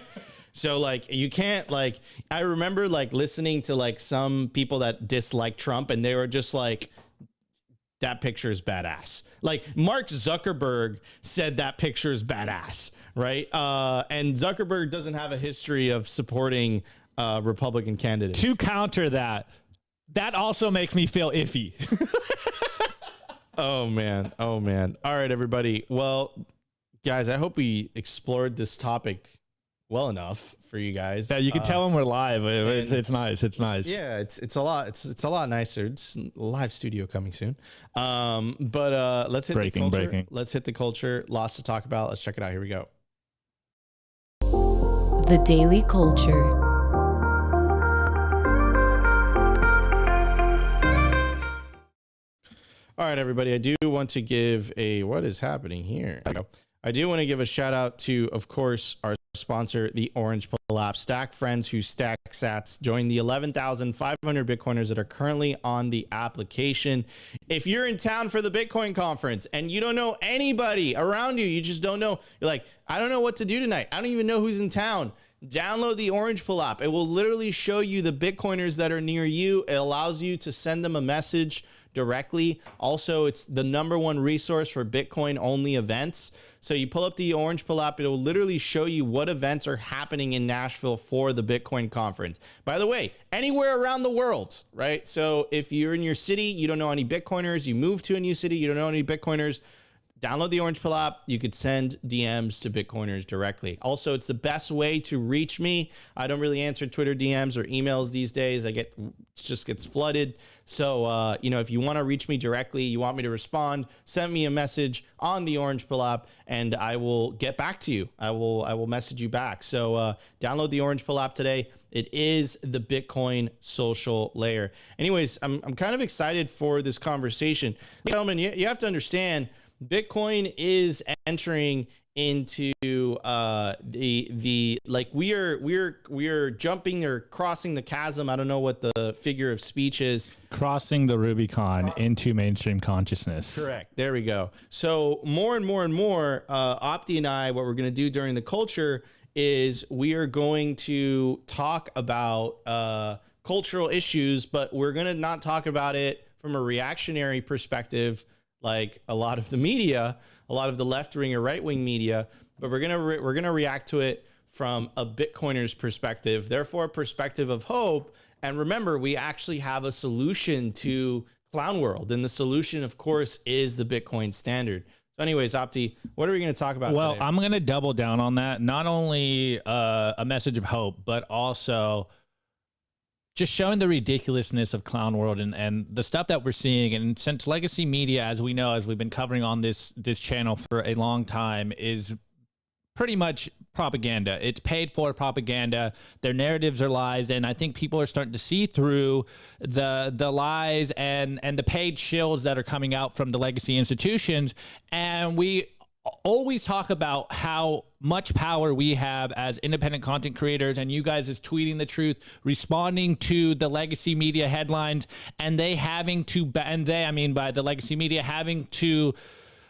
So like, you can't like, I remember like listening to like some people that dislike Trump and they were just like, that picture is badass. Like Mark Zuckerberg said that picture is badass, right? And Zuckerberg doesn't have a history of supporting Republican candidates. To counter that also makes me feel iffy. Oh man. All right, everybody. Well, guys, I hope we explored this topic well enough for you guys. Yeah, you can tell when we're live. It's nice. Yeah, it's a lot. It's a lot nicer. It's a live studio coming soon. But let's hit the culture. Let's hit the culture. Lots to talk about. Let's check it out. Here we go. The Daily Culture. All right, everybody. I do want to give what is happening here? I do want to give a shout out to, of course, our sponsor, the Orange Pull app. Stack friends who stack sats. Join the 11,500 Bitcoiners that are currently on the application. If you're in town for the Bitcoin conference and you don't know anybody around you, you just don't know. You're like, I don't know what to do tonight. I don't even know who's in town. download the Orange Pill app. It will literally show you the Bitcoiners that are near you. It allows you to send them a message directly. Also, it's the #1 resource for Bitcoin only events. So you pull up the Orange Pill app, it will literally show you what events are happening in Nashville for the Bitcoin conference. By the way, anywhere around the world, right? So if you're in your city, you don't know any Bitcoiners, you move to a new city, you don't know any Bitcoiners, download the Orange Pill app. You could send DMs to Bitcoiners directly. Also, it's the best way to reach me. I don't really answer Twitter DMs or emails these days. It just gets flooded. So, if you want to reach me directly, you want me to respond, send me a message on the Orange Pill app, and I will get back to you. I will message you back. So, download the Orange Pill app today. It is the Bitcoin social layer. Anyways, I'm kind of excited for this conversation. Gentlemen, you have to understand, Bitcoin is entering into we are jumping or crossing the chasm. I don't know what the figure of speech is. Crossing the Rubicon into mainstream consciousness. Correct. There we go. So more and more and more, Opti and I, what we're going to do during the culture is we are going to talk about cultural issues, but we're going to not talk about it from a reactionary perspective like a lot of the media, a lot of the left-wing or right-wing media, but we're gonna react to it from a Bitcoiner's perspective, therefore a perspective of hope. And remember, we actually have a solution to clown world, and the solution, of course, is the Bitcoin standard. So anyways, Opti, what are we going to talk about today? today? I'm going to double down on that. Not only a message of hope, but also just showing the ridiculousness of clown world and the stuff that we're seeing. And since legacy media, as we know, as we've been covering on this channel for a long time, is pretty much propaganda. It's paid for propaganda. Their narratives are lies. And I think people are starting to see through the lies and the paid shills that are coming out from the legacy institutions. And we always talk about how much power we have as independent content creators, and you guys is tweeting the truth, responding to the legacy media headlines, and they having to, I mean by the legacy media having to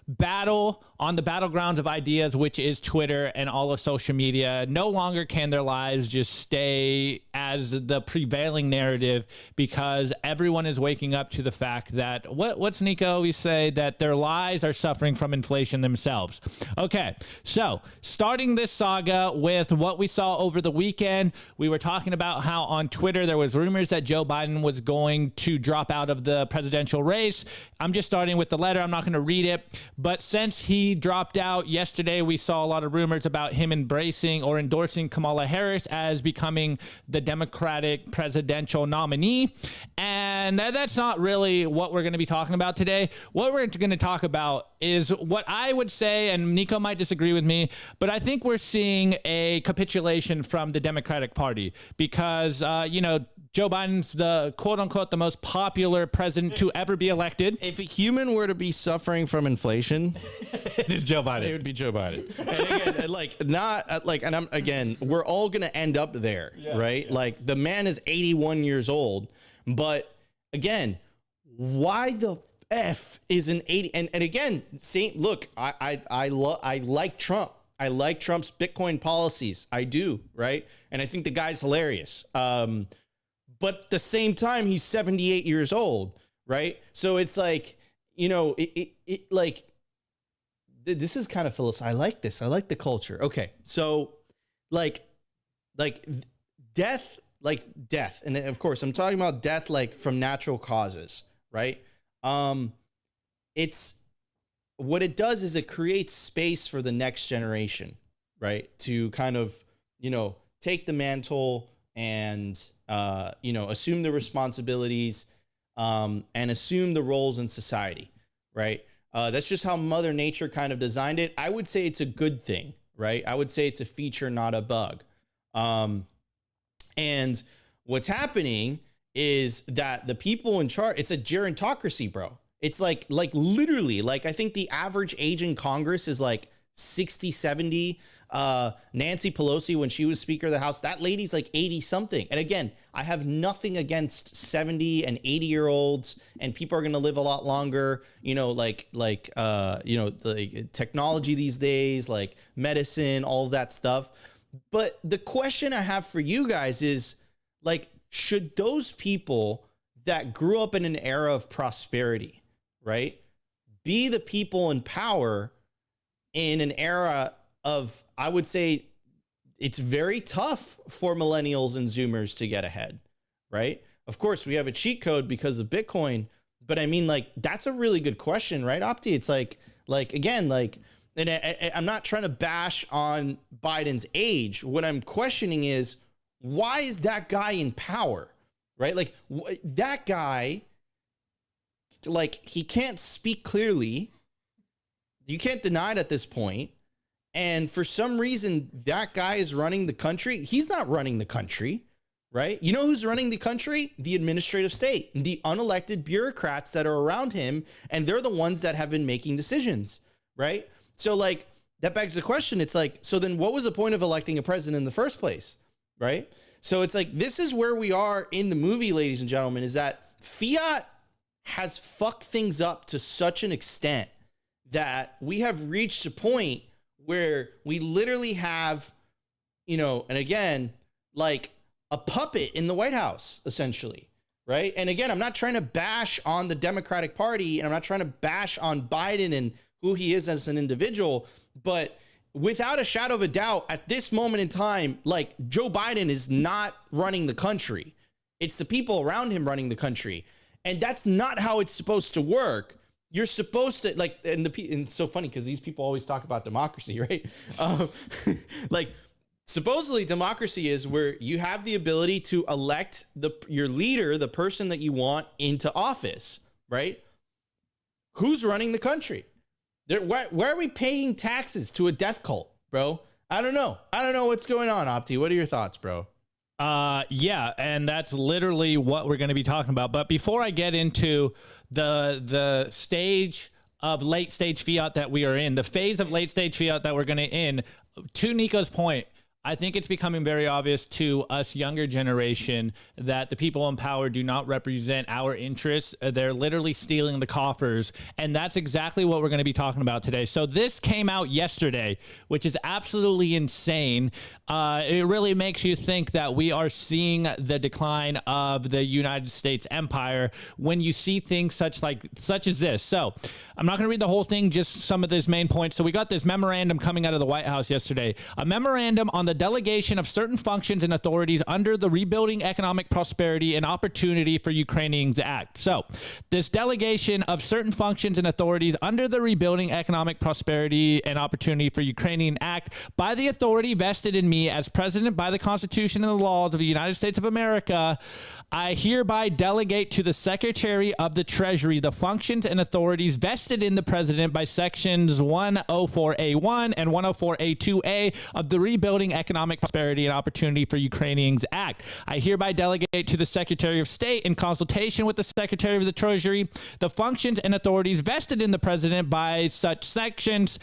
battle on the battlegrounds of ideas, which is Twitter and all of social media. No longer can their lives just stay as the prevailing narrative, because everyone is waking up to the fact that what's Nico always say, that their lies are suffering from inflation themselves. Okay, so starting this saga with what we saw over the weekend, we were talking about how on Twitter there was rumors that Joe Biden was going to drop out of the presidential race. I'm just starting with the letter. I'm not going to read it, but since he dropped out yesterday, we saw a lot of rumors about him embracing or endorsing Kamala Harris as becoming the Democratic presidential nominee. And that's not really what we're going to be talking about today. What we're going to talk about is what I would say, and Nico might disagree with me, but I think we're seeing a capitulation from the Democratic Party because, Joe Biden's the quote unquote the most popular president to ever be elected. If a human were to be suffering from inflation, it is Joe Biden. It would be Joe Biden. And again, we're all going to end up there, right? Yeah. Like, the man is 81 years old, but again, why the F is an 80? And again, look, I like Trump. I like Trump's Bitcoin policies. I do, right? And I think the guy's hilarious. But at the same time, he's 78 years old, right? So it's like, this is kind of philosophical. I like this. I like the culture. Okay. So death. And of course I'm talking about death, like from natural causes, right? It's what it does is it creates space for the next generation, right? To kind of, take the mantle and, assume the responsibilities, and assume the roles in society, right? That's just how Mother Nature kind of designed it. I would say it's a good thing, right? I would say it's a feature, not a bug. And what's happening is that the people in charge, it's a gerontocracy, bro. It's like literally, I think the average age in Congress is like 60, 70. Nancy Pelosi, when she was Speaker of the House, that lady's like 80 something. And again, I have nothing against 70 and 80-year-olds, and people are going to live a lot longer, the technology these days, like medicine, all of that stuff. But the question I have for you guys is, like, should those people that grew up in an era of prosperity, right, be the people in power in an era of, I would say, it's very tough for millennials and Zoomers to get ahead, right? Of course, we have a cheat code because of Bitcoin, but I mean, like, that's a really good question, right, Opti? It's like again, like, and I'm not trying to bash on Biden's age. What I'm questioning is, why is that guy in power, right? Like, that guy, like, he can't speak clearly. You can't deny it at this point. And for some reason, that guy is running the country. He's not running the country, right? You know who's running the country? The administrative state, the unelected bureaucrats that are around him. And they're the ones that have been making decisions, right? So, like, that begs the question. It's like, so then what was the point of electing a president in the first place, right? So it's like, this is where we are in the movie, ladies and gentlemen, is that fiat has fucked things up to such an extent that we have reached a point where we literally have, you know, and again, like a puppet in the White House, essentially, right? And again, I'm not trying to bash on the Democratic Party, and I'm not trying to bash on Biden and who he is as an individual, but without a shadow of a doubt, at this moment in time, like, Joe Biden is not running the country. It's the people around him running the country. And that's not how it's supposed to work. You're supposed to, like, and it's so funny because these people always talk about democracy, right? Like, supposedly democracy is where you have the ability to elect your leader, the person that you want, into office, right? Who's running the country? Why are we paying taxes to a death cult, bro? I don't know. I don't know what's going on, Opti. What are your thoughts, bro? Yeah, and that's literally what we're going to be talking about. But before I get into the stage of late stage fiat that we are in, the phase of late stage fiat that we're going to in, to Nico's point, I think it's becoming very obvious to us younger generation that the people in power do not represent our interests. They're literally stealing the coffers. And that's exactly what we're going to be talking about today. So this came out yesterday, which is absolutely insane. It really makes you think that we are seeing the decline of the United States empire when you see things such as this. So I'm not going to read the whole thing, just some of this main points. So we got this memorandum coming out of the White House yesterday, a memorandum on the delegation of certain functions and authorities under the Rebuilding Economic Prosperity and Opportunity for Ukrainians Act. So this delegation of certain functions and authorities under the Rebuilding Economic Prosperity and Opportunity for Ukrainian Act by the authority vested in me as president by the Constitution and the laws of the United States of America, I hereby delegate to the Secretary of the Treasury the functions and authorities vested in the president by sections 104A1 and 104A2A of the Rebuilding Economic Prosperity and Opportunity for Ukrainians Act. I hereby delegate to the Secretary of State, in consultation with the Secretary of the Treasury, the functions and authorities vested in the president by such sections.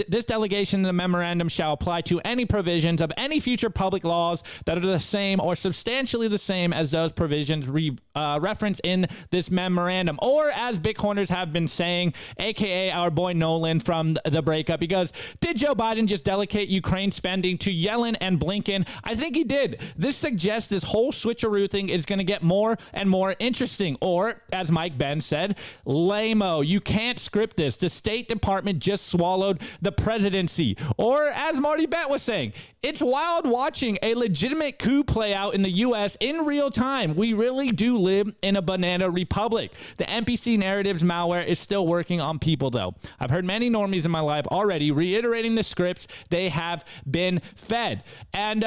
This delegation in the memorandum shall apply to any provisions of any future public laws that are the same or substantially the same as those provisions referenced in this memorandum, or as Bitcoiners have been saying, aka our boy Nolan from the breakup, because did Joe Biden just delegate Ukraine spending to Yellen and Blinken? I think he did. This suggests this whole switcheroo thing is going to get more and more interesting, or as Mike Ben said, lame-o. You can't script this. The State Department just swallowed the presidency. Or as Marty Bent was saying, it's wild watching a legitimate coup play out in the U.S. in real time. We really do live in a banana republic. The NPC narratives malware is still working on people, though. I've heard many normies in my life already reiterating the scripts they have been fed. And,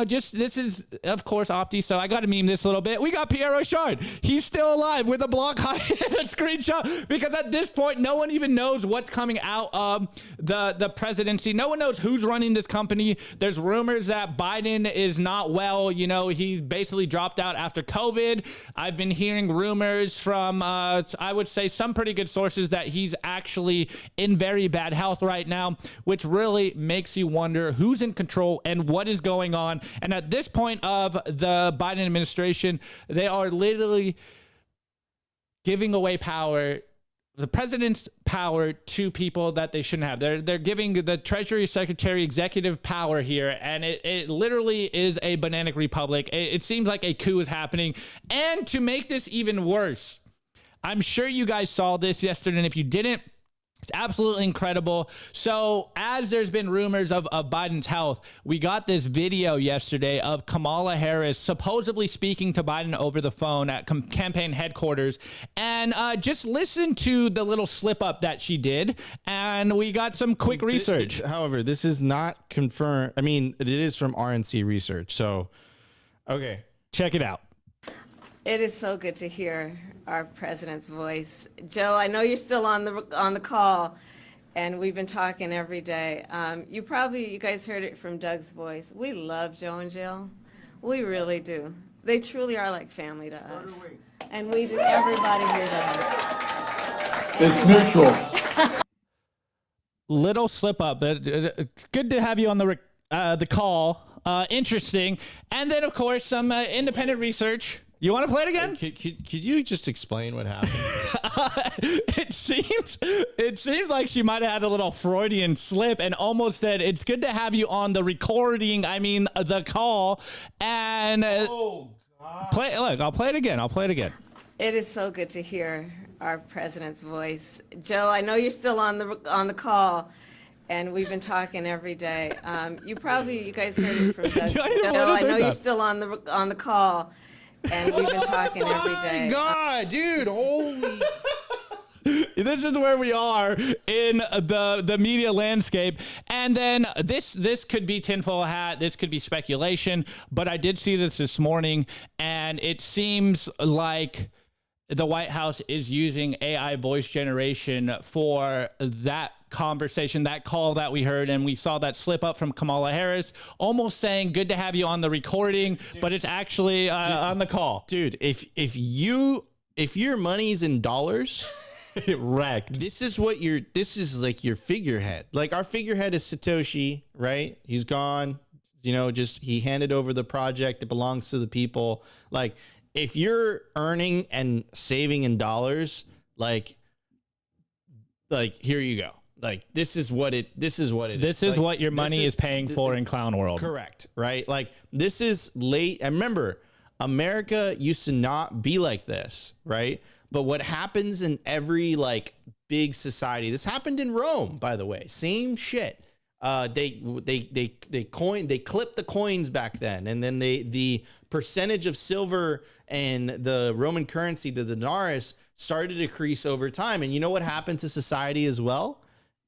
just this is, of course, Opti, so I got to meme this a little bit. We got Pierre Rochard. He's still alive with a block high screenshot, because at this point, no one even knows what's coming out of the presidency. No one knows who's running this company. There's rumors that Biden is not well. You know, he's basically dropped out after COVID. I've been hearing rumors from, I would say, some pretty good sources that he's actually in very bad health right now, which really makes you wonder who's in control and what is going on. And at this point of the Biden administration, they are literally giving away power the president's power to people that they shouldn't have. They're giving the Treasury Secretary executive power here, and it literally is a bananic republic. It seems like a coup is happening. And to make this even worse, I'm sure you guys saw this yesterday, and if you didn't, it's absolutely incredible. So as there's been rumors of Biden's health, we got this video yesterday of Kamala Harris supposedly speaking to Biden over the phone at campaign headquarters. And just listen to the little slip up that she did. And we got some quick research. However, this is not confirmed. I mean, it is from RNC research. So, okay. Check it out. It is so good to hear our president's voice. Joe, I know you're still on the call, and we've been talking every day. You guys heard it from Doug's voice. We love Joe and Jill. We really do. They truly are like family to us. And we do, everybody here does. It's neutral. Little slip up, but good to have you on the call. Interesting. And then, of course, some independent research. You want to play it again? Could you just explain what happened? It seems like she might have had a little Freudian slip and almost said, "It's good to have you on the recording." I mean, the call. And I'll play it again. It is so good to hear our president's voice. Joe, I know you're still on the call, and we've been talking every day. You guys heard it from Doug. Joe, I know you're still on the call. And we've been talking every day. Oh my God, dude, holy. This is where we are in the media landscape. And then this could be tinfoil hat. This could be speculation. But I did see this morning, and it seems like the White House is using AI voice generation for that conversation, that call that we heard, and we saw that slip up from Kamala Harris, almost saying good to have you on the recording, but it's actually on the call. Dude, if your money's in dollars, wrecked. This is like your figurehead. Like our figurehead is Satoshi, right? He's gone. He handed over the project. It belongs to the people. Like if you're earning and saving in dollars, like here you go. Like this is what it is. This is what your money is paying for in clown world. Correct, right? Like this is late. And remember, America used to not be like this, right? But what happens in every like big society, this happened in Rome, by the way, same shit. They clipped the coins back then, and then the percentage of silver and the Roman currency, the denarius, started to decrease over time. And you know what happened to society as well?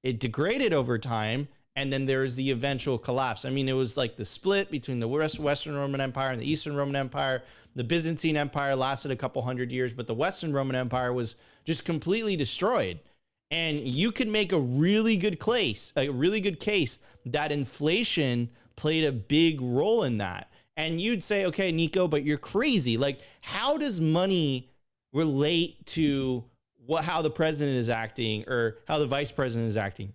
It degraded over time, and then there was the eventual collapse. I mean, it was like the split between the Western Roman Empire and the Eastern Roman Empire. The Byzantine Empire lasted a couple hundred years, but the Western Roman Empire was just completely destroyed. And you could make a really good case that inflation played a big role in that. And you'd say, okay, Nico, but you're crazy. Like, how does money relate to how the president is acting or how the vice president is acting?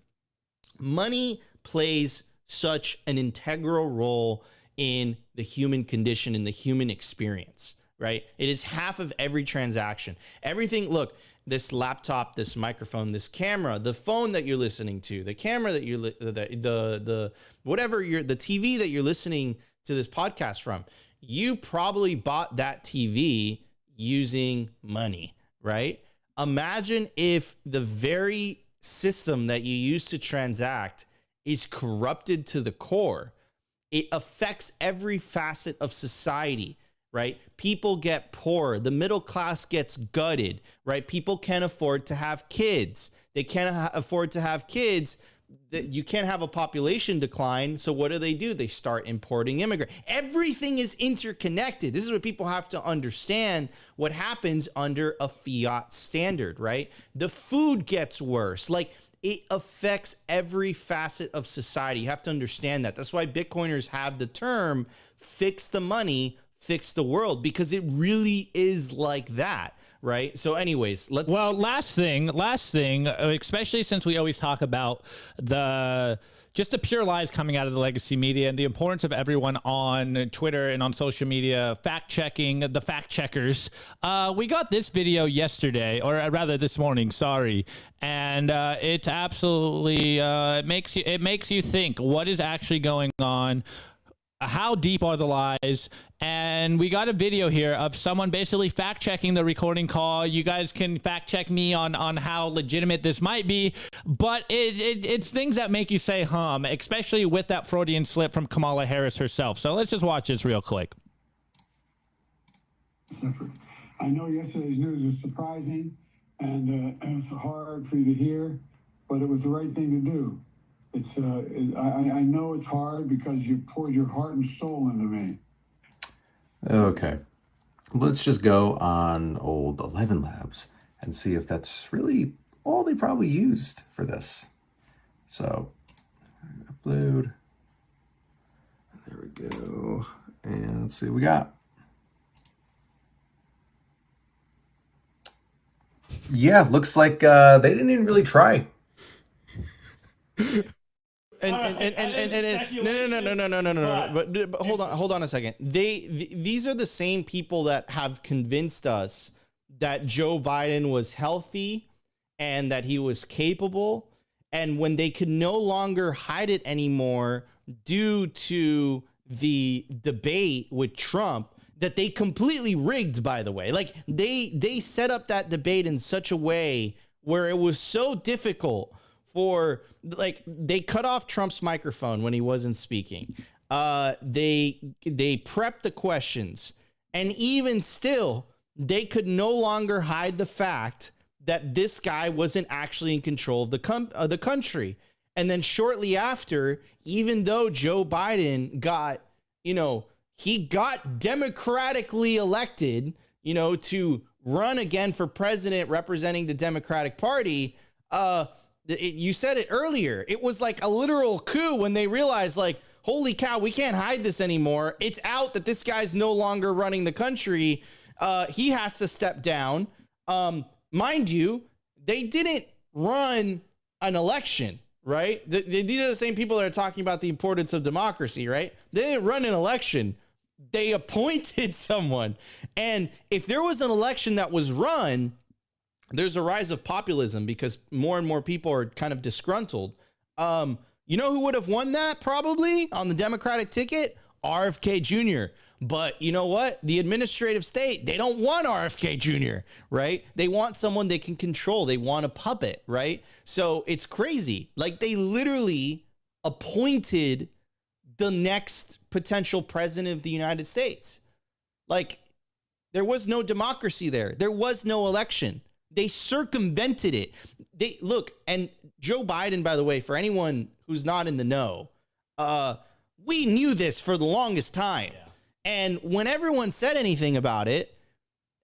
Money plays such an integral role in the human condition, in the human experience, right? It is half of every transaction. Everything, look, this laptop, this microphone, this camera, the phone that you're listening to, the camera that the TV that you're listening to this podcast from, you probably bought that TV using money, right? Imagine if the very system that you use to transact is corrupted to the core. It affects every facet of society, right? People get poor. The middle class gets gutted, right? People can't afford to have kids. They can't afford to have kids. You can't have a population decline. So what do? They start importing immigrants. Everything is interconnected. This is what people have to understand what happens under a fiat standard, right? The food gets worse. Like it affects every facet of society. You have to understand that. That's why Bitcoiners have the term fix the money, fix the world, because it really is like that. Right. So anyways, last thing, especially since we always talk about the just the pure lies coming out of the legacy media, and the importance of everyone on Twitter and on social media fact-checking the fact-checkers. We got this video yesterday, or rather this morning, sorry, and it absolutely it makes you think what is actually going on. How deep are the lies? And we got a video here of someone basically fact-checking the recording call. You guys can fact-check me on how legitimate this might be, but it's things that make you say hum, especially with that Freudian slip from Kamala Harris herself. So let's just watch this real quick. I know yesterday's news was surprising, and it was hard for you to hear, but it was the right thing to do. I know it's hard because you poured your heart and soul into me. Okay, let's just go on old 11 Labs and see if that's really all they probably used for this. So, upload. There we go. And let's see what we got. Yeah, looks like they didn't even really try. No. But hold on a second. These are the same people that have convinced us that Joe Biden was healthy and that he was capable, and when they could no longer hide it anymore due to the debate with Trump, that they completely rigged, by the way. Like they set up that debate in such a way where it was so difficult for, like, they cut off Trump's microphone when he wasn't speaking. They prepped the questions, and even still, they could no longer hide the fact that this guy wasn't actually in control of the country. And then shortly after, even though Joe Biden got, he got democratically elected, to run again for president representing the Democratic Party, you said it earlier. It was like a literal coup when they realized, like, holy cow, we can't hide this anymore. It's out that this guy's no longer running the country. He has to step down. Mind you, they didn't run an election, right? These are the same people that are talking about the importance of democracy, right? They didn't run an election. They appointed someone. And if there was an election that was run, there's a rise of populism because more and more people are kind of disgruntled. You know who would have won that probably on the Democratic ticket? RFK Jr. But you know what? The administrative state, they don't want RFK Jr., right? They want someone they can control. They want a puppet, right? So it's crazy. Like, they literally appointed the next potential president of the United States. Like, there was no democracy there. There was no election. They circumvented it. And Joe Biden, by the way, for anyone who's not in the know, we knew this for the longest time. Yeah. And when everyone said anything about it,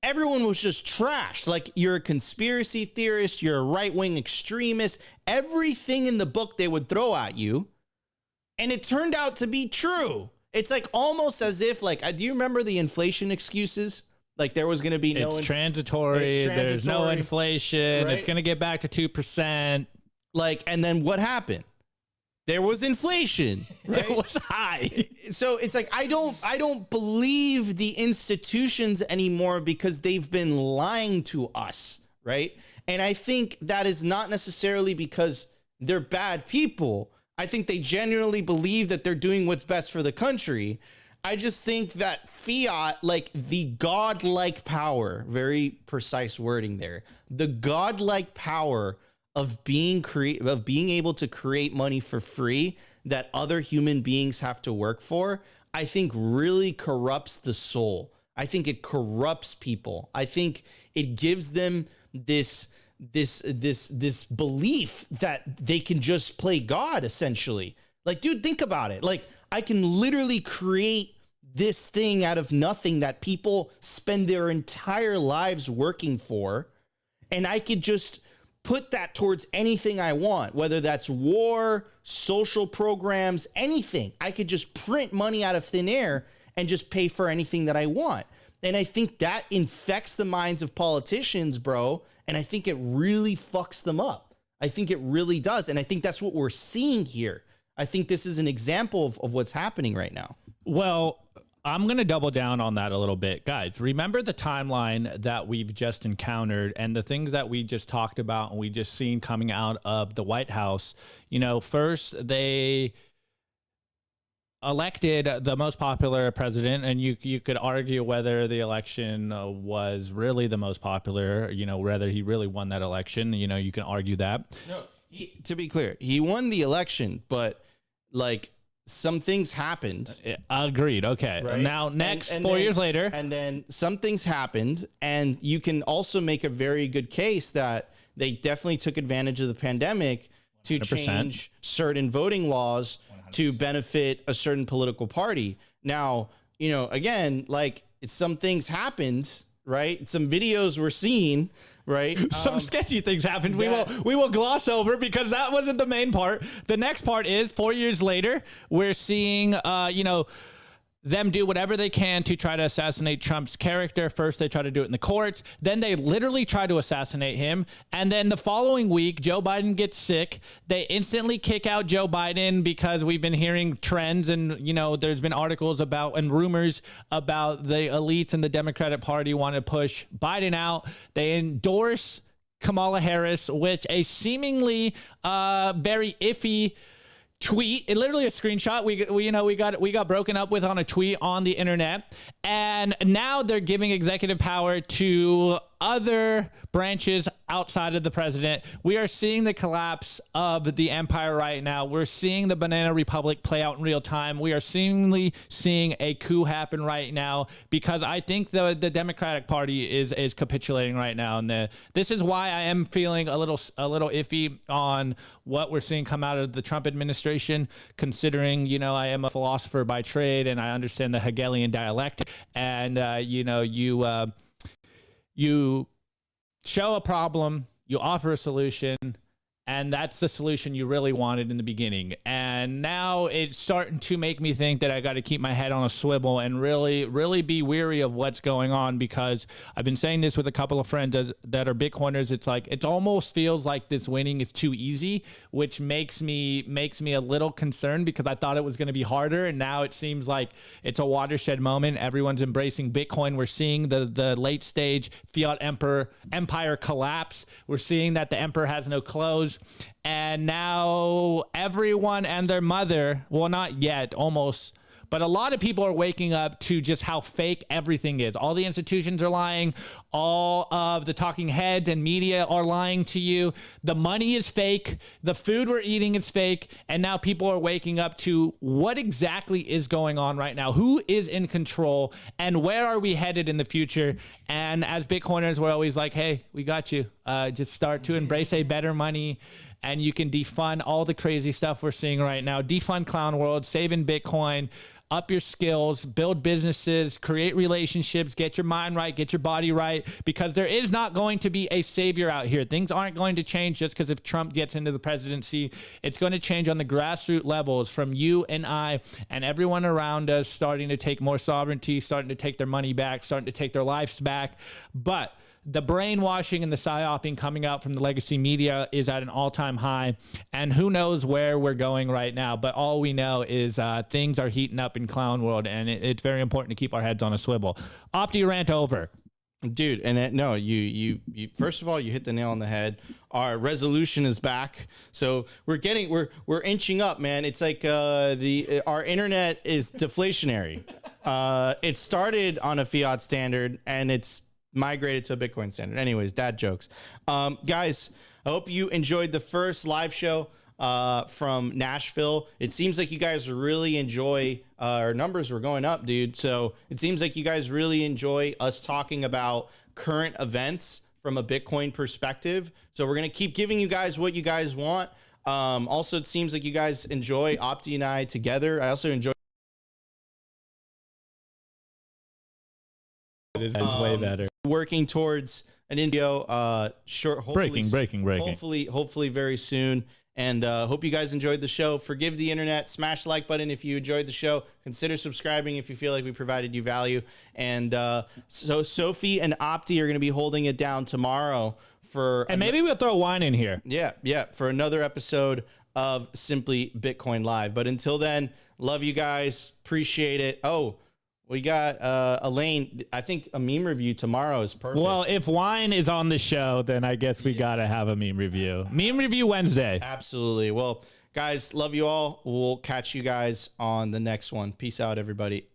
everyone was just trashed. Like, you're a conspiracy theorist, you're a right-wing extremist, everything in the book they would throw at you. And it turned out to be true. It's like almost as if, like, do you remember the inflation excuses? Like, there was going to be no... It's transitory. There's no inflation. Right? It's going to get back to 2%. Like, and then what happened? There was inflation. Right? It was high. So it's like, I don't believe the institutions anymore because they've been lying to us, right? And I think that is not necessarily because they're bad people. I think they genuinely believe that they're doing what's best for the country. I just think that fiat, like the godlike power, very precise wording there, the godlike power of being able to create money for free that other human beings have to work for, I think really corrupts the soul. I think it corrupts people. I think it gives them this belief that they can just play God, essentially. Like, dude, think about it. Like, I can literally create this thing out of nothing that people spend their entire lives working for, and I could just put that towards anything I want, whether that's war, social programs, anything. I could just print money out of thin air and just pay for anything that I want. And I think that infects the minds of politicians, bro, and I think it really fucks them up. I think it really does, and I think that's what we're seeing here. I think this is an example of what's happening right now. Well, I'm going to double down on that a little bit. Guys, remember the timeline that we've just encountered and the things that we just talked about and we just seen coming out of the White House. You know, first they elected the most popular president, and you could argue whether the election was really the most popular, you know, whether he really won that election. You know, you can argue that. No, to be clear, he won the election, but like some things happened. Agreed. Okay. Right? Now, next, and 4 years later. And then some things happened, and you can also make a very good case that they definitely took advantage of the pandemic to 100%. change certain voting laws 100%. To benefit a certain political party. Now, you know, again, like some things happened, right? Some videos were seen, right? Some sketchy things happened. We will gloss over because that wasn't the main part. The next part is 4 years later, we're seeing, you know, them do whatever they can to try to assassinate Trump's character. First, they try to do it in the courts. Then they literally try to assassinate him. And then the following week, Joe Biden gets sick. They instantly kick out Joe Biden because we've been hearing trends and, you know, there's been articles about and rumors about the elites in the Democratic Party want to push Biden out. They endorse Kamala Harris, which a seemingly very iffy tweet, it literally a screenshot we got broken up with on a tweet on the internet, and now they're giving executive power to other branches outside of the president. We are seeing the collapse of the empire right now. We're seeing the Banana Republic play out in real time. We are seeing a coup happen right now because I think the Democratic Party is capitulating right now, and this is why I am feeling a little iffy on what we're seeing come out of the Trump administration, considering, you know, I am a philosopher by trade and I understand the Hegelian dialectic, and you know, you show a problem, you offer a solution, and that's the solution you really wanted in the beginning. And now it's starting to make me think that I got to keep my head on a swivel and really be weary of what's going on, because I've been saying this with a couple of friends that are Bitcoiners. It's like, it almost feels like this winning is too easy, which makes me a little concerned because I thought it was going to be harder. And now it seems like it's a watershed moment. Everyone's embracing Bitcoin. We're seeing the late stage fiat empire collapse. We're seeing that the emperor has no clothes. And now everyone and their mother, well, not yet, almost, but a lot of people are waking up to just how fake everything is. All the institutions are lying. All of the talking heads and media are lying to you. The money is fake. The food we're eating is fake. And now people are waking up to what exactly is going on right now. Who is in control and where are we headed in the future? And as Bitcoiners, we're always like, hey, we got you. Just start to embrace a better money. And you can defund all the crazy stuff we're seeing right now. Defund Clown World, save in Bitcoin, up your skills, build businesses, create relationships, get your mind right, get your body right, because there is not going to be a savior out here. Things aren't going to change just because if Trump gets into the presidency. It's going to change on the grassroots levels, from you and I and everyone around us starting to take more sovereignty, starting to take their money back, starting to take their lives back. But the brainwashing and the psyoping coming out from the legacy media is at an all-time high, and who knows where we're going right now. But all we know is things are heating up in Clown World, and it's very important to keep our heads on a swivel. Opti rant over. Dude, and no, you first of all, you hit the nail on the head. Our resolution is back, so we're inching up, man. It's like our internet is deflationary. It started on a fiat standard, and it's migrated to a Bitcoin standard. Anyways, dad jokes. Guys, I hope you enjoyed the first live show from Nashville. It seems like you guys really enjoy, our numbers were going up, dude. So it seems like you guys really enjoy us talking about current events from a Bitcoin perspective. So we're going to keep giving you guys what you guys want. Also, it seems like you guys enjoy Opti and I together. I also enjoy it is way better. Working towards an video short, hopefully, breaking. Hopefully very soon. And hope you guys enjoyed the show. Forgive the internet. Smash the like button if you enjoyed the show. Consider subscribing if you feel like we provided you value. And so Sophie and Opti are going to be holding it down tomorrow for. And maybe we'll throw wine in here. Yeah, for another episode of Simply Bitcoin Live. But until then, love you guys. Appreciate it. Oh, we got Elaine. I think a meme review tomorrow is perfect. Well, if wine is on the show, then I guess we got to have a meme review. Meme review Wednesday. Absolutely. Well, guys, love you all. We'll catch you guys on the next one. Peace out, everybody.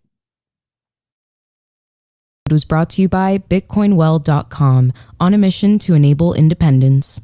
It was brought to you by BitcoinWell.com, on a mission to enable independence.